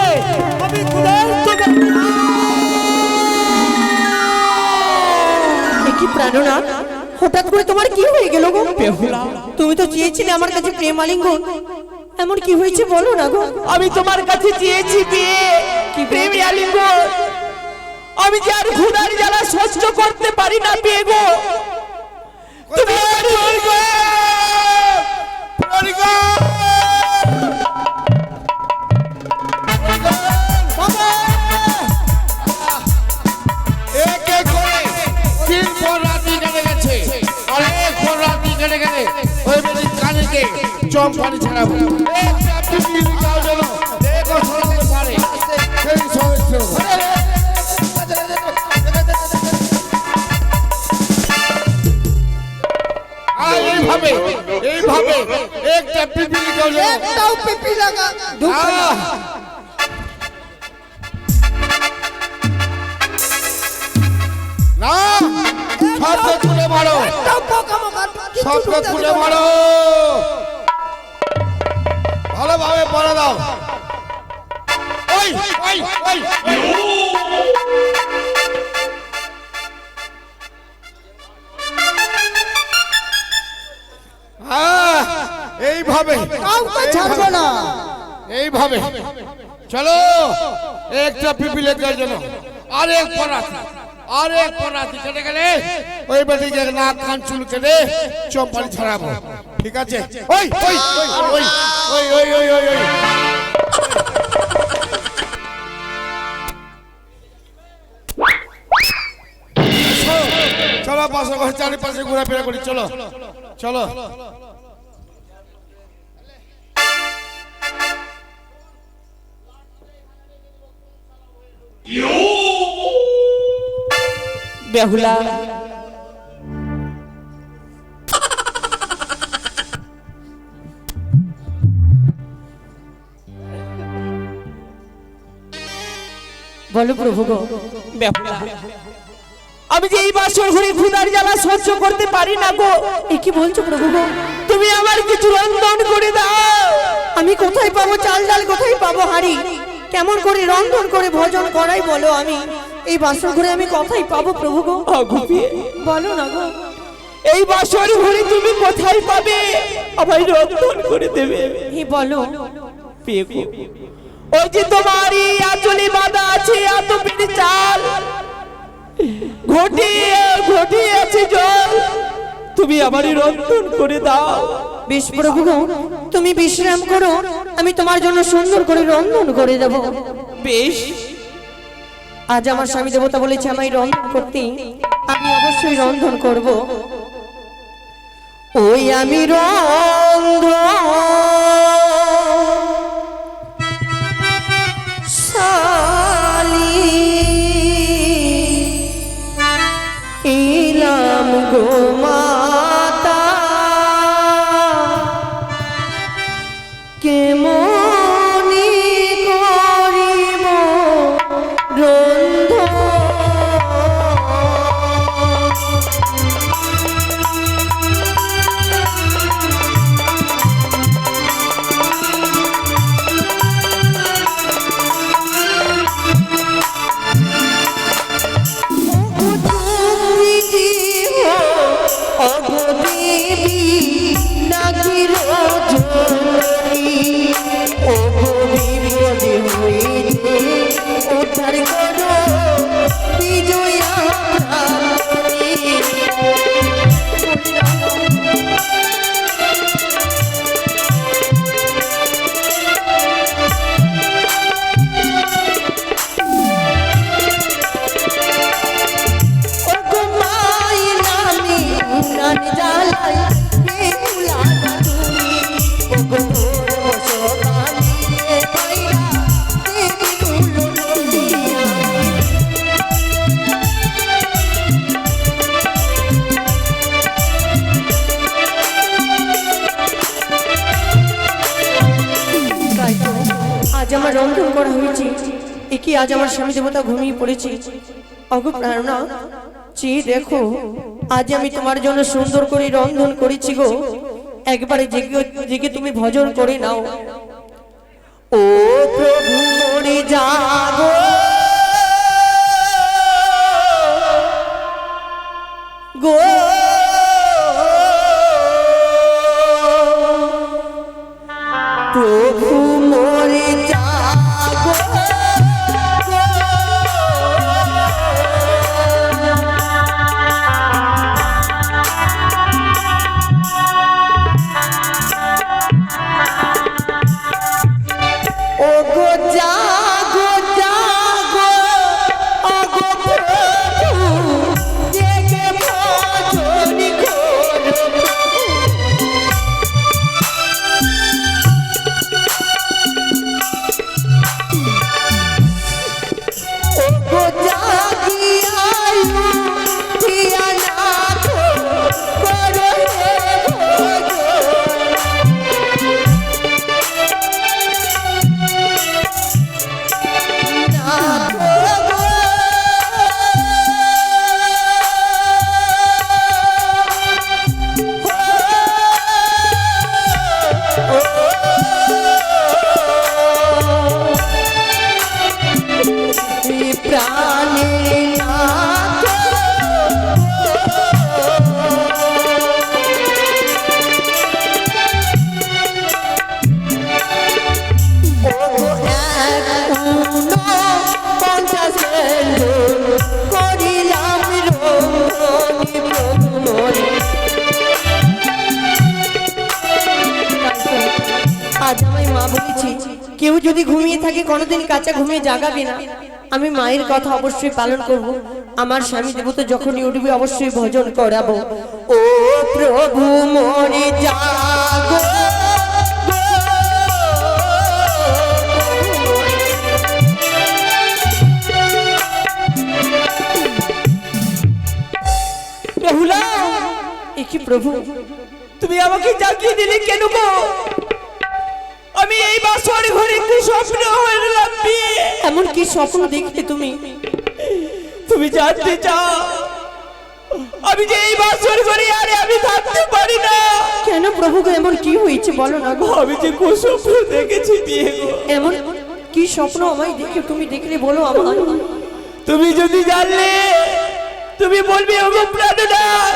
আমি কি প্রাণনা, হঠাৎ করে তোমার কি হয়ে গেল গো? তুমি তো চেয়েছিলে আমার কাছে প্রেম আলিঙ্গন, এমন কি হয়েছে বলো না গো? আমি তোমার কাছে চেয়েছি বিয়ে, কি প্রেমে আলিঙ্গন। আমি যে আর ক্ষুধার জ্বালা সহ্য করতে পারি না বিয়ে গো। তুমি আমার স্বর্গ, স্বর্গ। চম্পানি ছাড়াবো এইভাবে এইভাবে একটা পিপিলি একটাও পিপি লাগা না, শব্দ তুলে মারো, শব্দ তুলে মারো, ভালোভাবে পড়ে দাও। ওই ওই ওই এইভাবে কাউকে ছাড়বো না। এইভাবে চলো একটা পিপিলে জন্য আরেক পরাতি কেটে গেলে ওই বেটিকে নাক কান চুল কেটে চম্পানি ছড়াবো, ঠিক আছে? ওই ওই ওই ওই ওই ওই ওই ওই চলো পাশে ঘর চারিপাশে ঘোরাফেরা করি, চলো চলো। বেহুলা, বলো প্রভু গো। বেহুলা, আমি যে এই বাসর ঘরে ক্ষুধার জ্বালা সহ্য করতে পারি না গো। এ কি বলছো প্রভু গো? তুমি আমার কিছু রন্ধন করে দাও। আমি কোথায় পাবো চাল ডাল, কোথায় পাবো হাড়ি? কেমন করে রন্ধন করে ভোজন করাই বলো? আমি এই বাসর ঘরে আমি কোথায় পাবো প্রভু গো? অগুপিয়ে, বলো না গো। এই বাসর ঘরে তুমি কোথায় পাবে আমায় রন্ধন করে দেবে? হে বলো। পেগো, ওই যে তোমারই আঁচলে বাঁধা আছে এত পেটে চাল, ঘটিয়ে আছে জল, তুমি আমারই রন্ধন করে দাও। বেশ প্রভু গো, তুমি বিশ্রাম করো, আমি তোমার জন্য সুন্দর করে রন্ধন করে দেব। বেশ, আজ আমার স্বামী দেবতা বলেছে আমায় রন্ধন করতে, আমি অবশ্যই রন্ধন করব। ওই আমি ইলাম গো মাতা, কেমনি করিব রন্ধন। আজ আমার রন্ধন করা হয়েছে, একি আজ আমার স্বামী দেবতা ঘুমিয়ে পড়েছে। অগো প্রাণনা, চেয়ে দেখো, আজ আমি তোমার জন্য সুন্দর করে রন্ধন করেছি গো। একবারে জেগে তুমি ভজন করে নাও। ও প্রভু মরে যাগো গো, প্রভু মরে যাগো। ও গো জাগো জাগো, ও গো প্রভু জেগে ভজন করো। আজ আমায় মা বলেছি কেউ যদি ঘুমিয়ে থাকে কোনোদিন কাঁচা ঘুমিয়ে জাগাবে না। আমি মায়ের কথা অবশ্যই পালন করব। আমার স্বামী দেবতা যখনই উঠবে অবশ্যই ভজন করাবো। ও প্রভু মরে জাগো, বেহুলা, এ কি প্রভু, তুমি আমাকে জাগিয়ে দিলে কেন গো? আমি এই বাসর ঘরে কি স্বপ্ন হইলাম বিয়ে? এমন কি স্বপ্ন দেখলে তুমি? তুমি জানতে চাও আমি যে এই বাসর ঘরে আরে আমি থাকতে পারি না? কেন প্রভু গো, এমন কি হয়েছে বলো না গো? আমি যে কোন স্বপ্ন দেখেছি বিয়ে গো? এমন কি স্বপ্ন আমায় দেখে তুমি দেখলে বলো আমায়। তুমি যদি জানলে তুমি বলবে ওগো প্রাণনাথ,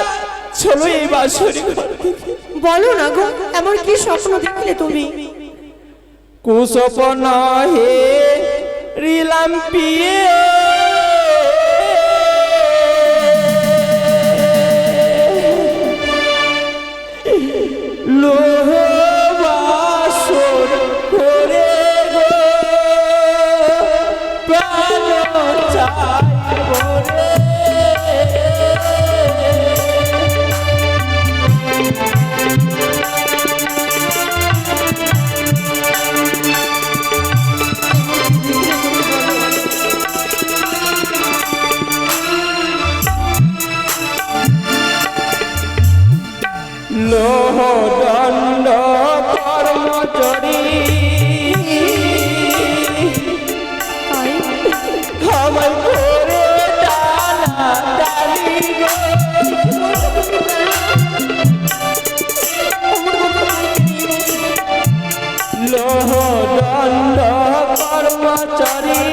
চলো এই বাসর ঘর থেকে। বলো না গো, এমন কি স্বপ্ন দেখলে তুমি? কুসপন হে রিলাম পিয়ে, লোহ বাসর করে গো প্রাণ চাই বলে। লোহ দণ্ড কর্মচারী আমার করে টানা টানি গো। লোহ দণ্ড কর্মচারী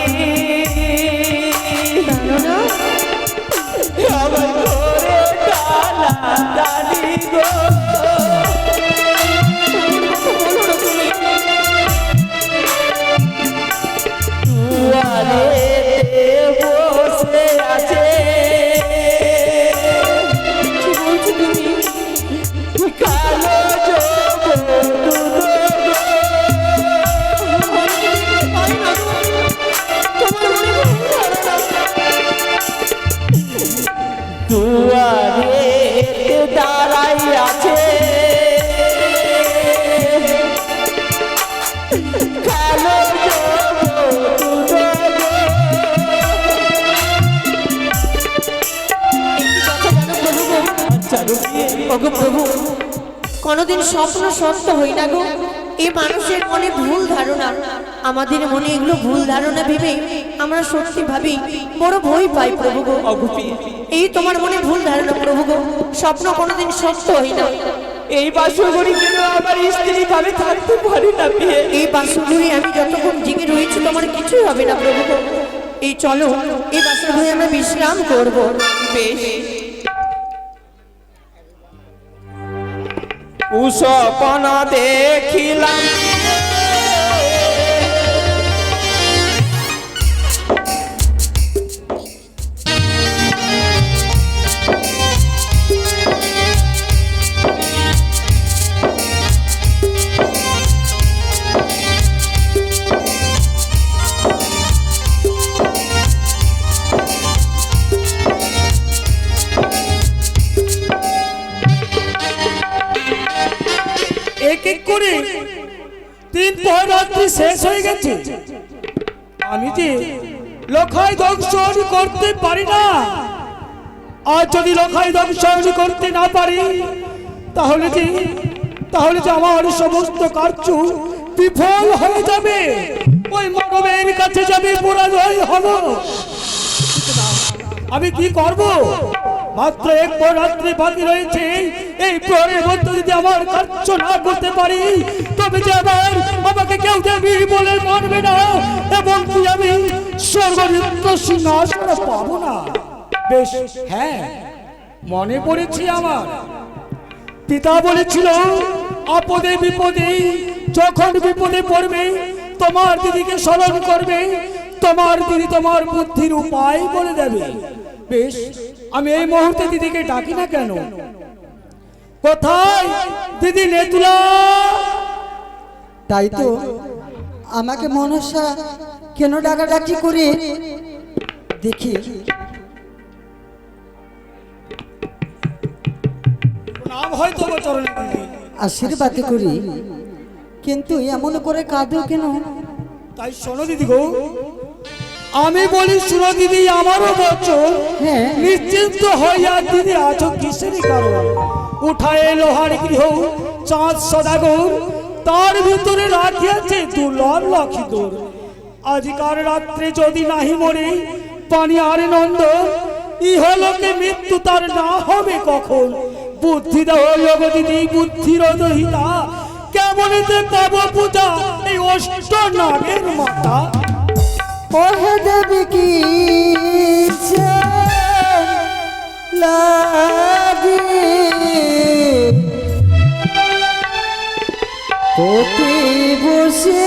আমার করে টানা টানি গো। বসে আছে কালো দুয়ারে দাঁড়াই আছে কালো ওগো প্রভু, কোনদিন স্বপ্ন সত্য হই না গো। এই মানুষের মনে ভুল ধারণা, আমাদের মনে এগুলো ভুল ধারণা ভেবে আমরা সত্যি ভাবি বড় ভয় পাই প্রভু গো। এই তোমার মনে ভুল ধারণা প্রভু গো, স্বপ্ন কোনদিন সত্য হই না। এই বাসুগুড়ি কেন আমার স্ত্রী ভাবে থাকতে পারি না বিয়ে? এই বাসুগুড়ি আমি যতক্ষণ জেগে রয়েছি তোমার কিছুই হবে না প্রভু গো। এই চলো এই বাসুগুড়ি আমরা বিশ্রাম করবো। বেশ, কুসপন দেখিলাম এক এক করে 3 পর রাত্রি শেষ হয়ে গেছে। আমি যে লখাই দংশন করতে পারি না। আর যদি লখাই দংশন করতে না পারি তাহলে যে আমার সমস্ত কার্য বিফল হয়ে যাবে। ওই মানবের কাছে যাবে পরাজয় হব। আমি কি করব? মাত্র 1 পর রাত্রি বাকি রয়েছে। এই প্রহরের মধ্যে যদি আমার কার্য না করতে পারি তবে যে আমাকে কেউ দেবী বলে মানবে না এবং কি আমি স্বর্গরিত্র সিংহাসন পাবো না। বেশ, হ্যাঁ, মনে পড়েছি আমার পিতা বলেছিল আপদে বিপদে যখন বিপদে পড়বে তোমার দিদিকে স্মরণ করবে, তোমার দিদি তোমার বুদ্ধির উপায় বলে দেবে। বেশ, আমি এই মুহূর্তে দিদিকে ডাকি না কেন? কোথায় দিদি নেতুলা? তাই তো আমাকে মনসা কেন ডাকাডাকি করে দেখি নাম হয়তো আমার চরণে দিদি। আশীর্বাদ করি, কিন্তু এমন করে কাঁদো কেন? তাই শোনো দিদি গো, আমি বলি শোনো দিদি, আমারও বচন হ্যাঁ। নিশ্চিন্ত হইয়া দিদি আছো কিসের কারণ? উঠায় লোহার গৃহ চাঁদ সদাগর, তার ভিতরে রাখিয়াছে দুর্লভ লক্ষিদর। আজকার রাত্রে যদি নাহি মরে পানি আর নন্দ, ইহলোকে মৃত্যু তার না হবে কখন? বুদ্ধি দাও যোগ দিদি, বুদ্ধির দহিতা, কেমনেতে পাব পূজা এই অষ্ট নাগের মাতা? ওহে দেবী কি লাগে পতি বসে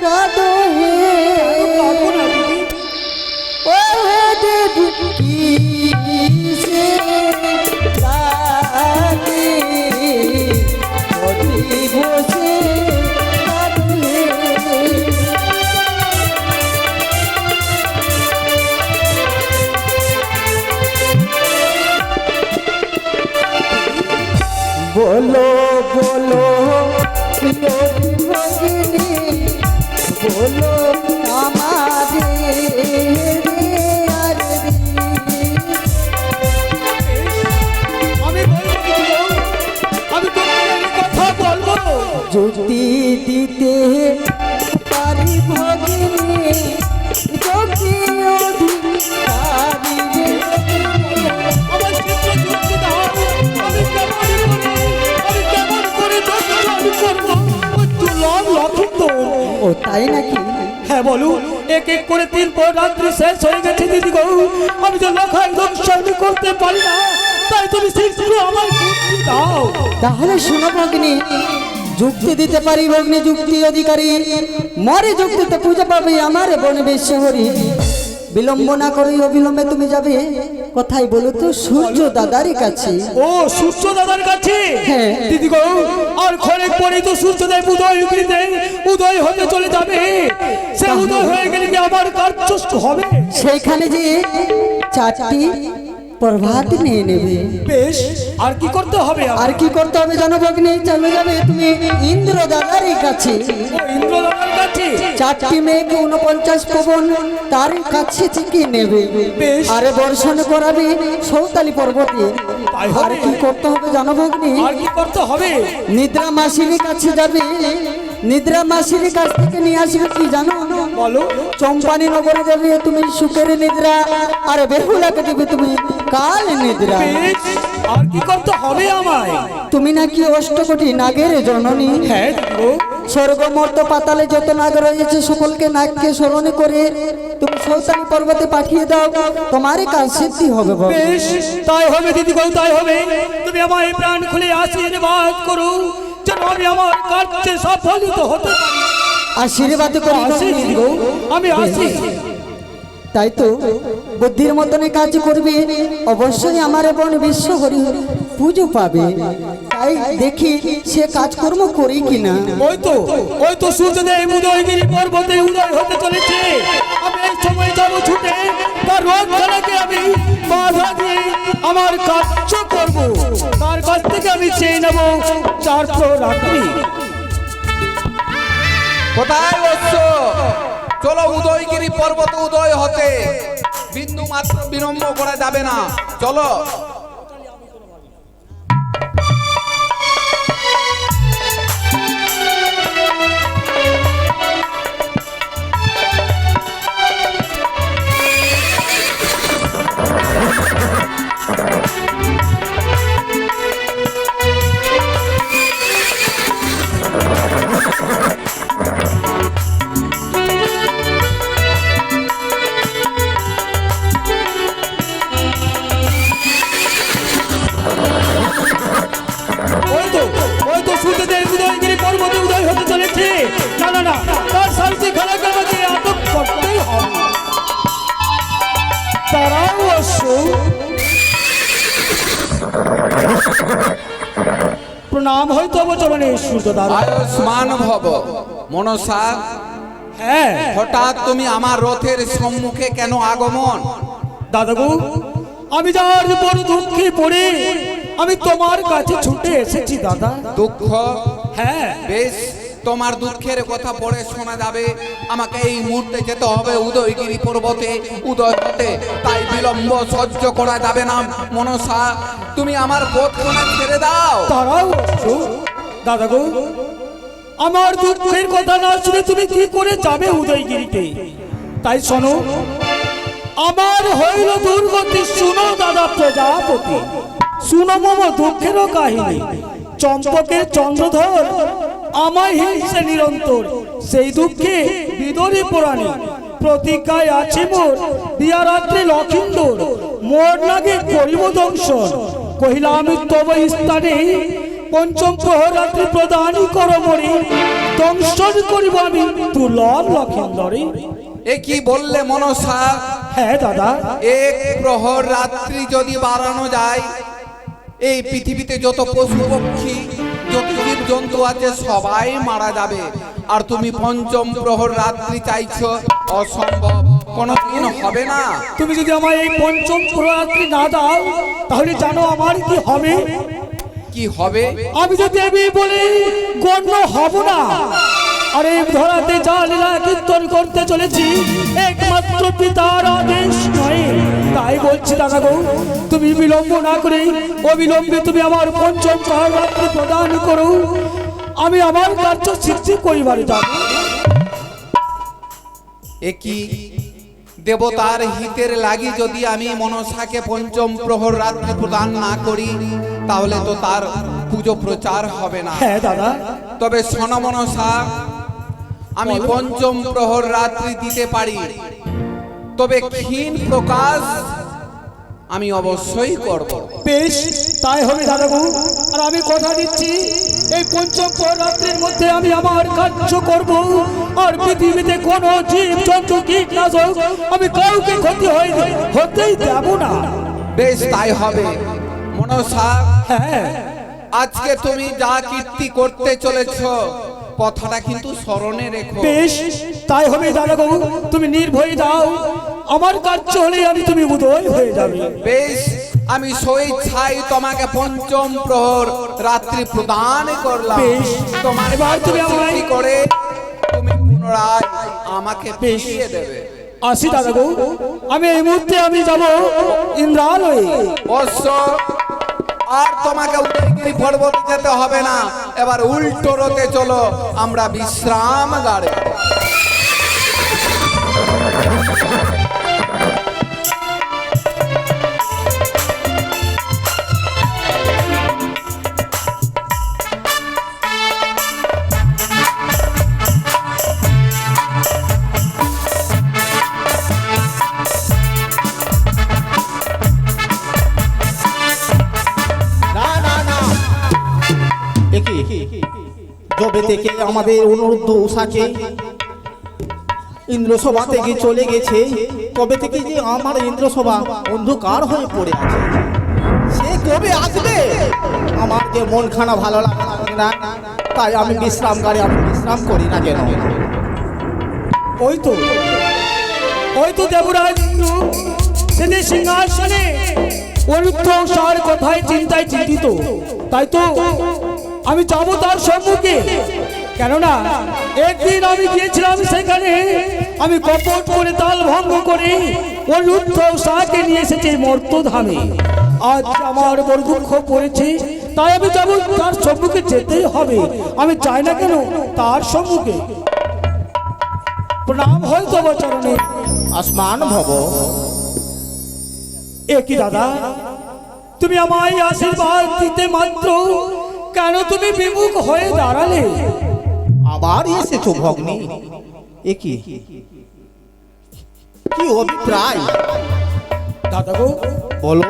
কাঁদো হে, পাবো না দিদি। ওহে দেবী কি লাগে পতি বসে কাঁদো হে। बोलो बोलो प्रियोरी भगिनी, बोलो हमारे আমি বলবো দিদি গো, আমি তোমার কথা বলবো। যুক্তি দিতে পারি ভগিনী, যুক্তি অধিকারী রে। আমার চিত্র যুক্তি দাও, আমি কেমন করে যন্ত্রণা করবো ওই দুর্লভ লক্ষিন্দর? ও তাই নাকি? হ্যাঁ বলু, এক এক করে 3 পর রাত্রি শেষ হয়ে গেছে দিদি গো, আমি তো লখাই দর্শন করতে পারি না, তাই তুমি শীঘ্র আমার যুক্তি দাও। তাহলে শোনো ভগিনী, যুক্তি দিতে পারি ভগ্নি, যুক্তি অধিকারী মরে যুক্তিতে পূজা পাবে আমার বনে বেশ্বরী। বিলম্ব না করে অবিলম্বে তুমি যাবে কোথায় বলো তো? সূর্য দাদার কাছে। ও সূর্য দাদার কাছে? হ্যাঁ। দিদি গো, আর ক্ষণিক পরেই তো সূর্যদেব উদয় হতে চলে যাবে। সে উদয় হয়ে গেলে কি আমার কার্য হবে? সেইখানে যে 4টি প্রভাত নিয়ে নেবে। বেশ, আর কি করতে হবে আমার? আর কি করতে হবে জানো ভগ্নি? চলে যাবে তুমি ইন্দ্র দাদার কাছে। ও ইন্দ্র দাদার কাছে? 4টি মেঘ 49 পবন তার কাছে থেকে নেবে, বেশ। আরে বর্ষণ করাবে সৌতালি পর্বতে। তাই হবে। আর কি করতে হবে জানো ভগ্নি? আর কি করতে হবে? নিদ্রা মাসির কাছে যাবে, নিদ্রা মাসির কাছ থেকে নিয়ে আসবে কি জানো? বলো। চম্পানি নগরে যাবে তুমি সুখের নিদ্রা, আর বেহুলাকে দেবে তুমি কাল নিদ্রা। বেশ, আর কি করতে হবে আমায়? তুমি নাকি অষ্টকোটি নাগের জননী। হ্যাঁ দিদি গো। স্বর্গ মর্ত পাতালে যত নাগ রয়েছে সকলকে নাগকে স্মরণ করে তুমি সৌতানি পর্বতে পাঠিয়ে দাও, তোমার কাজ সিদ্ধি হবে বাবা। বেশ, তাই হবে দিদি গো, তাই হবে। তুমি আমায় প্রাণ খুলে আশীর্বাদ করো, যেন আমি আমার কার্যে সফলিত হতে পারি। আশীর্বাদ করি আসি দিদি গো, আমি আসি। তাই তো বুদ্ধির মতনে কাজ করবে, অবশ্যই আমার বোন বিশ্ব হরি পুজো পাবে। তাই দেখি সে কাজকর্ম করি কিনা। ওই তো সূর্যদেব উদয়গিরি পর্বতে উদয় হতে চলেছে। আমি এই সময় যাবো ছুটে, তার রোগ জ্বালাকে আমি বাধা দিয়ে আমার কার্য করব। তার কাছ থেকে আমি চেয়ে নেব 4 রাত্রি। কোথায় বসছো? চলো উদয়গিরি পর্বত উদয় হতে, বিন্দু মাত্র বিলম্ব করা যাবে না, চলো। ওই তো সূর্যদেব উদয়গিরি পর্বতে উদয় হতে চলেছে। না না না, তার শান্তি খেলাকে আমাকে আটক করতেই হবে। তারাও অবশ্য প্রণাম হয়তো চরণে সূর্য দাদা। আয়ুষ্মান ভব। মনসা, হ্যাঁ হঠাৎ তুমি আমার রথের সম্মুখে কেন আগমন? দাদাগো, আমি যার বড় দুঃখে পড়ে আমি তোমার কাছে ছুটে এসেছি দাদা। দুঃখ? হ্যাঁ বেশ, তোমার দুঃখের কথা পড়ে শোনা যাবে। আমাকে এই মুহূর্তে যেতে হবে উদয়গিরি পর্বতে, উদয় হতে, তাই বিলম্ব সহ্য করা যাবে না। মনসা, তুমি আমার পথখানা ছেড়ে দাও। তারাও দাদাগো, আমার দুঃখের কথা না শুনে তুমি কি করে যাবে উদয়গিরিতে? তাই শোনো, আমার হইল দুর্গতি, শুনো দাদা প্রজাপতি, শুনো মম দুঃখেরও কাহিনী। চম্পকের চন্দ্রধর আমায় হিংসে নিরন্তর, সেই দুঃখে বিদরে পুরাণী প্রতিজ্ঞায় আছে মোর, দিয়া রাত্রে লক্ষিন্দর মোর লাগে করিব দংশন। কহিলা আমি তব স্থানে পঞ্চম প্রহর রাত্রি প্রদানই কর মরি, দংশন করিব আমি দুর্লভ লক্ষিন্দরে। এ কি বললে মনসা? হ্যাঁ দাদা। এক প্রহর রাত্রি যদি বাড়ানো যায়, এই পৃথিবীতে যত পশু পক্ষী যত জীব জন্তু আছে সবাই মারা যাবে। আর তুমি পঞ্চম প্রহর রাত্রি চাইছো? অসম্ভব, কোনোদিন হবে না। তুমি যদি আমায় এই পঞ্চম প্রহরাত্রি না দাও, তাহলে জানো আমার কি হবে? কি হবে? আমি যদি আমি বলে গণ্য হব না। আরে ধরাতে যা লীলা কীর্তন করতে চলেছি, একমাত্র পিতার আদেশ নয়। তাই বলছি দাদা গো, তুমি বিলম্ব না করে অবিলম্বে তুমি আমার পঞ্চম প্রহরাত্রি প্রদান করো, আমি আমার কার্য সিদ্ধি করিবার যাব। একই দেবতার হিতের লাগি যদি আমি মনসাকে পঞ্চম প্রহর রাত্রি প্রদান না করি, তাহলে তো তার পুজো প্রচার হবে না। হ্যাঁ দাদা। তবে শোন মনসা, আমি পঞ্চম প্রহর রাত্রি দিতে পারি, তবে ক্ষীণ প্রকাশ আমি অবশ্যই করব। বেশ, তাই হবে দাদাবু। আর আমি কথা দিচ্ছি, এই পঞ্চম রাত্রির মধ্যে আমি আমার কার্য করব। আর পৃথিবীতে কোনো জীব জন্তু কীটনাশক আমি কাউকে ক্ষতি হতেই দেব না। বেশ, তাই হবে মনসা। হ্যাঁ, আজকে তুমি যা কীর্তি করতে চলেছ, কথাটা কিন্তু স্মরণে রেখো। বেশ, তাই হবে দাদাবাবু। তুমি নির্ভয়ে দাও, আমার কার্য হলে আমি তুমি উদয় হয়ে যাবে। বেশ, আমি স্বেচ্ছায় তোমাকে পঞ্চম প্রহর রাত্রি প্রদান করলাম। বেশ, তোমার এবার তুমি আমায় সৃষ্টি করে তুমি পুনরায় আমাকে ফিরিয়ে দেবে। আসি দাদাবাবু, আমি এই মুহূর্তে আমি যাব ইন্দ্রালয়ে। অবশ্য আর তোমাকে উদয়গিরি পর্বতে যেতে হবে না, এবার উল্টো রথে চলো আমরা বিশ্রামাগারে। যবে থেকে আমাদের অনুরুদ্ধ উষাকে ইন্দ্রসভা থেকে চলে গেছে, তবে থেকে যে আমার ইন্দ্রসভা অন্ধকার হয়ে পড়ে আছে। সে কবে আসবে? আমার যে মন খানা ভালো লাগে না, তাই আমি বিশ্রামগারে আমি বিশ্রাম করি না কেন? ওই তো দেবরাজ ইন্দ্র সেদিন সিংহাসনে অনুরুদ্ধ উষার কথায় চিন্তায় চিন্তিত। তাই তো আমি যাবো তার সম্মুখে। কেননা একদিন আমি গিয়েছিলাম সেখানে, আমি কপট করে তাল ভঙ্গ করে অনুরুদ্ধ উষাকে নিয়ে এসেছি মর্তধামে। আজ আমার বড় দুঃখ পড়েছে, তাই আমি যাবো তার সম্মুখে, যেতেই হবে। আমি চাই না কেন তার সম্মুখে। প্রণাম হয় তব চরণে। আসমান ভব। একই দাদা, তুমি আমায় আশীর্বাদ দিতে মাত্র কেন তুমি বিমুখ হয়ে দাঁড়ালে? আবার এসেছো ভগ্নী? একই কি অভিপ্রায়? দাদা গো, বলো।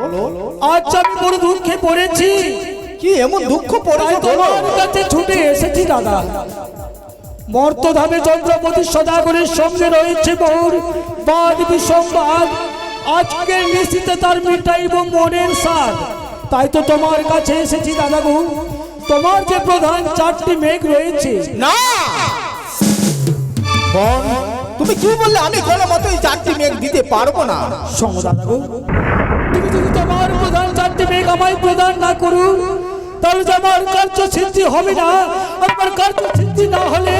আজ আমি বড় দুঃখে পড়েছি। কি এমন দুঃখ পড়েছো? তোমার কাছে ছুটে এসেছি দাদা। মর্তধামে চন্দ্রপতি সদাগরের সঙ্গে রয়েছে মোর বাদ বিসংবাদ। আজকে নিশ্চিতে তার মিটাইব মনের সাধ। তাই তো তোমার কাছে এসেছি দাদা গো। তোমার যে প্রধান 4টি মেঘ রয়েছে, না বোন, তুমি কি বললে? আমি কোনো মতেই 4টি মেঘ দিতে পারবো না। শোনো দাদা গো, তুমি যদি তোমার প্রধান 4টি মেঘ আমায় প্রদান না করো, তাহলে যে আমার কার্য সিদ্ধি হবে না। আর আমার কার্য সিদ্ধি না হলে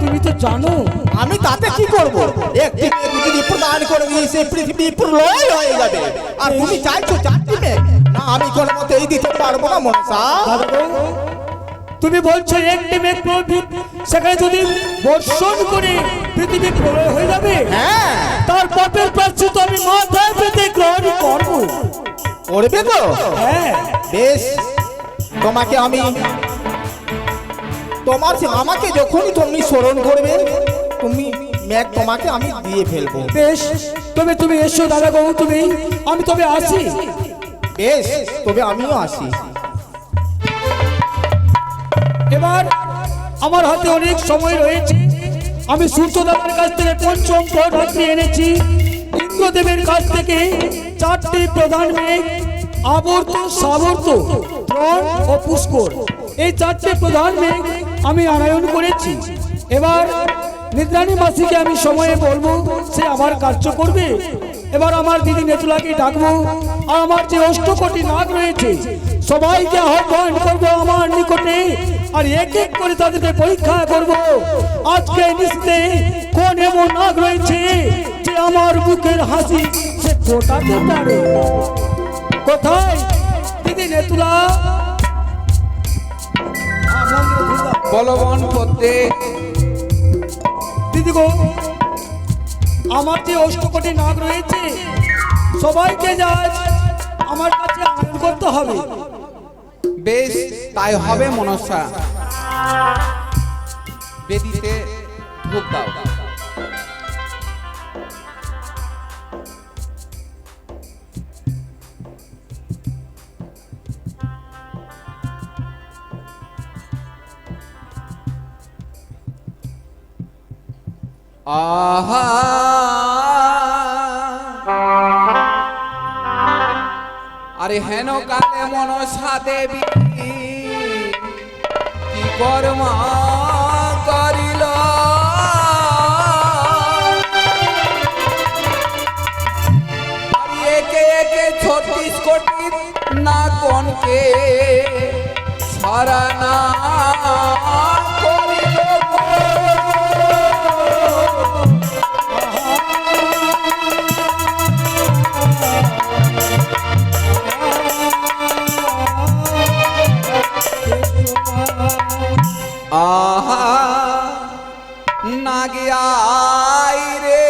তুমি তো জানো আমি তাতে কি করব? একটি মেঘ যদি প্রদান করে দিয়েছে পৃথিবী প্রলয় হয়ে যাবে, আর তুমি চাইছো 4টি মেঘ? না, আমি কোনো মতেই দিতে পারবো না মনসা। দাদা গো, তুমি বলছো একটি মেঘ প্রদীপ, সেখানে যদি বর্ষণ করে পৃথিবী প্রলয় হয়ে যাবে, হ্যাঁ, তার পাপের প্রায়শ্চিত্ত আমি মাথায় পেতে গ্রহণ করবো। করবে তো? হ্যাঁ, বেশ, তোমাকে আমি আমাকে যখনই তুমি স্মরণ করবে, তুমি মেঘ তোমাকে আমি দিয়ে ফেলবো। বেশ, তবে তুমি এসো দাদা গো, আমি তবে আসি। বেশ, তবে আমিও আসি। এবার আমার হাতে অনেক সময় রয়েছে। আমি সূর্য দাদার কাছ থেকে পঞ্চম রাত্রি এনেছি, ইন্দ্রদেবের কাছ থেকে 4টি প্রধান মেঘ, আবর্ত, সাবর্ত, ত্রণ ও পুষ্কর, এই 4টি প্রধান মেঘ আমি আনয়ন করেছি। এবার নিদ্রাণী মাসিকে আমি সময়ে বলবো, সে আমার কার্য করবে। এবার আমার দিদি নেতুলাকে ডাকবো, আর আমার যে অষ্টকোটি নাগ রয়েছে সবাইকে আহ্বান করবো আমার নিকটে, আর এক এক করে তাদেরকে পরীক্ষা করব আজকে নিশ্চিতে কোন এমন নাগ রয়েছে যে আমার বুকের হাসি সে ফোটাতে পারে। কোথায় দিদি নেতুলা? বলবন পদ্মে দিদি গো, আমার যে অষ্টকোটি নাগ রয়েছে সবাইকে যায় আমার কাছে আনয়ন করতে হবে। বেশ, তাই হবে মনসা। বেদিতে ধূপ দাও। আহা, আরে হেন কালে মনসা দেবী কি কর্ম করিল, আর একে একে 36 কোটি না কোনকে ছড়ানা করিল। আহা, নাগিয়াই রে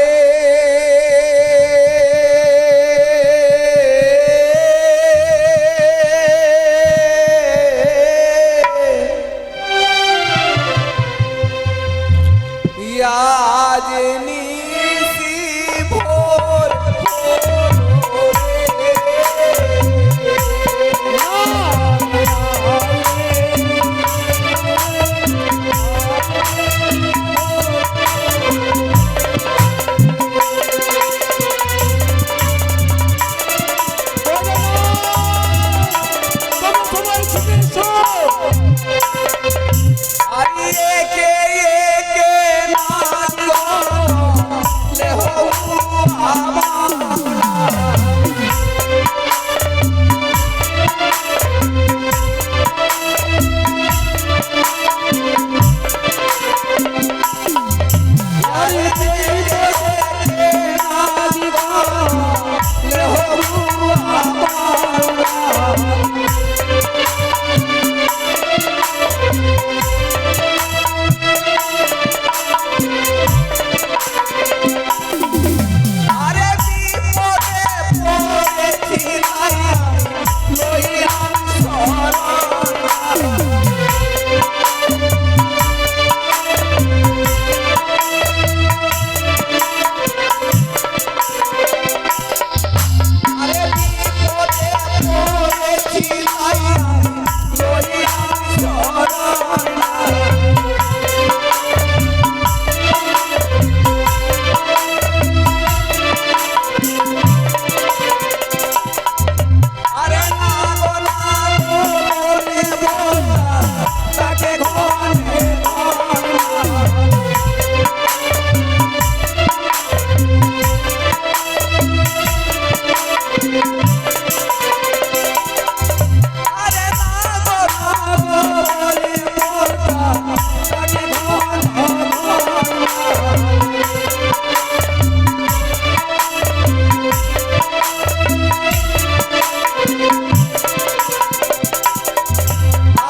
নিশি ভোর একে একে নাগ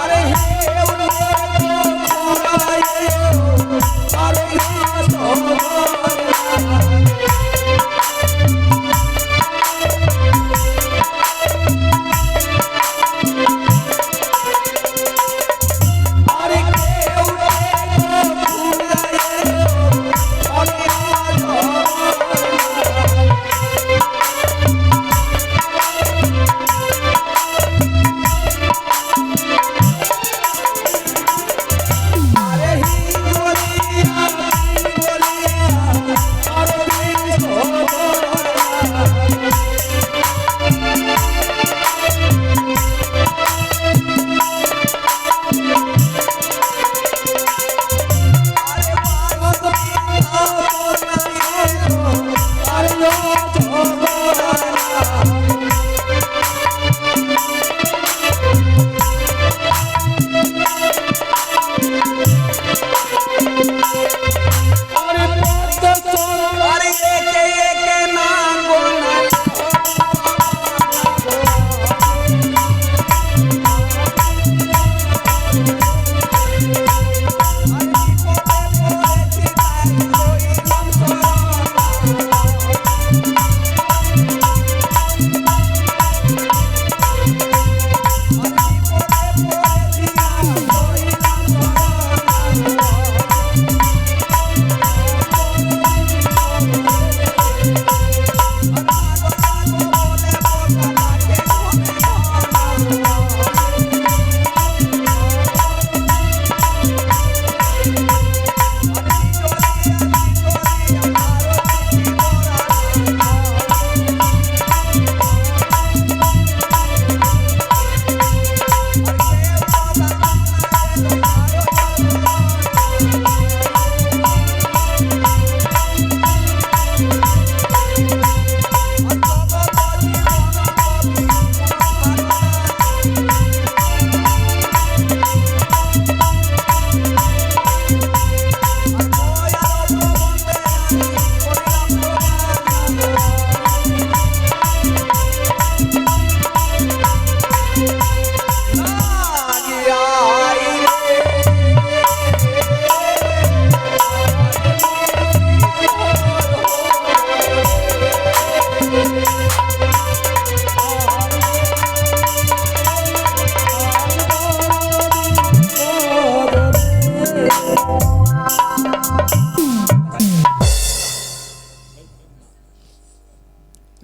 আরে হে উড়ে আরে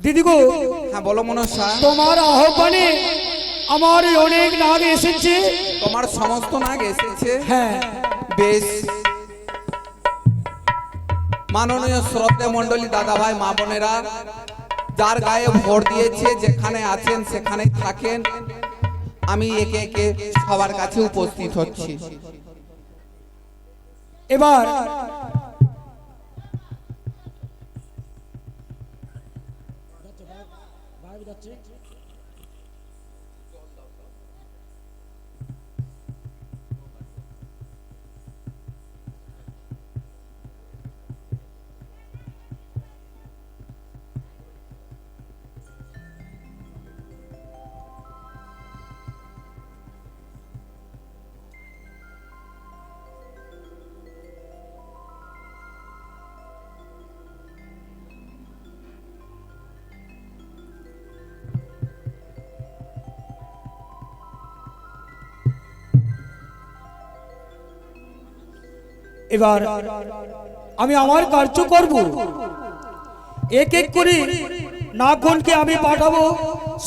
দিদি গো, হ্যাঁ বলো মনসা। তোমার আহ্বানে আমার এই অনেক নাগ এসেছে। তোমার সমস্ত নাগ এসেছে? হ্যাঁ। বেশ, মাননীয় শ্রদ্ধা মণ্ডলী, দাদা ভাই, মা বোনেরা, যার গায়ে ভোট দিয়েছে যেখানে আছেন সেখানেই থাকেন। আমি একে একে সবার কাছে উপস্থিত হচ্ছি। এবার এবার আমি আমার কার্য করব। এক এক করে নাগগণকে আমি পাঠাবো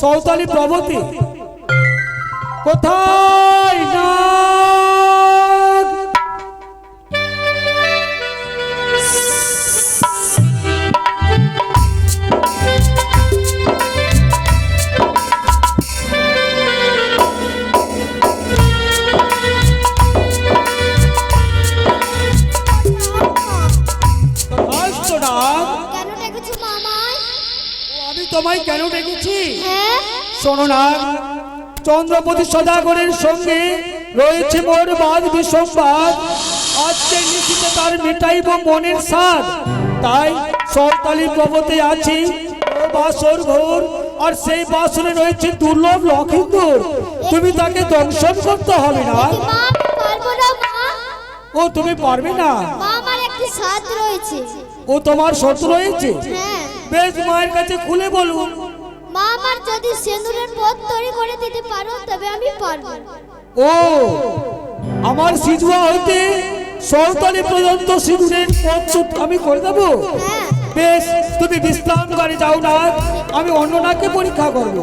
সৌতালি প্রভৃতি। কোথায় নাগ? কেন ডেকেছো মামাই? আমি তোমায় কেন ডেকেছি হ্যাঁ, শোনো না। চন্দ্রপতি সদাগরের সঙ্গে রয়েছে মোর বাদ বিসংবাদ। আজকে নিশিতে তার মেটাইব মনের স্বাদ। তাই সরকারি প্রবতে আছি ও বাসর ঘর, আর সেই বাসরে রয়েছে দুর্লভ লক্ষিন্দর। তুমি তাকে দংশন করতে হবে না। মা আমি পারবো না মা। ও তুমি পারবে না? মা আমার একটি সাথ রয়েছে। ও তোমার শর্ত রয়েছে? হ্যাঁ বেশ, মায়ের কাছে খুলে বলুন। মা আমার যদি সিঁদুরের পথ তৈরি করে দিতে পারো তবে আমি পারবো। ও আমার সিজুয়া হইতে সরকারি পর্যন্ত সিঁদুরের পথ আমি করে দেবো। হ্যাঁ বেশ, তুমি বিশ্রাম করে যাও না, আমি অন্যনাকে পরীক্ষা করবো।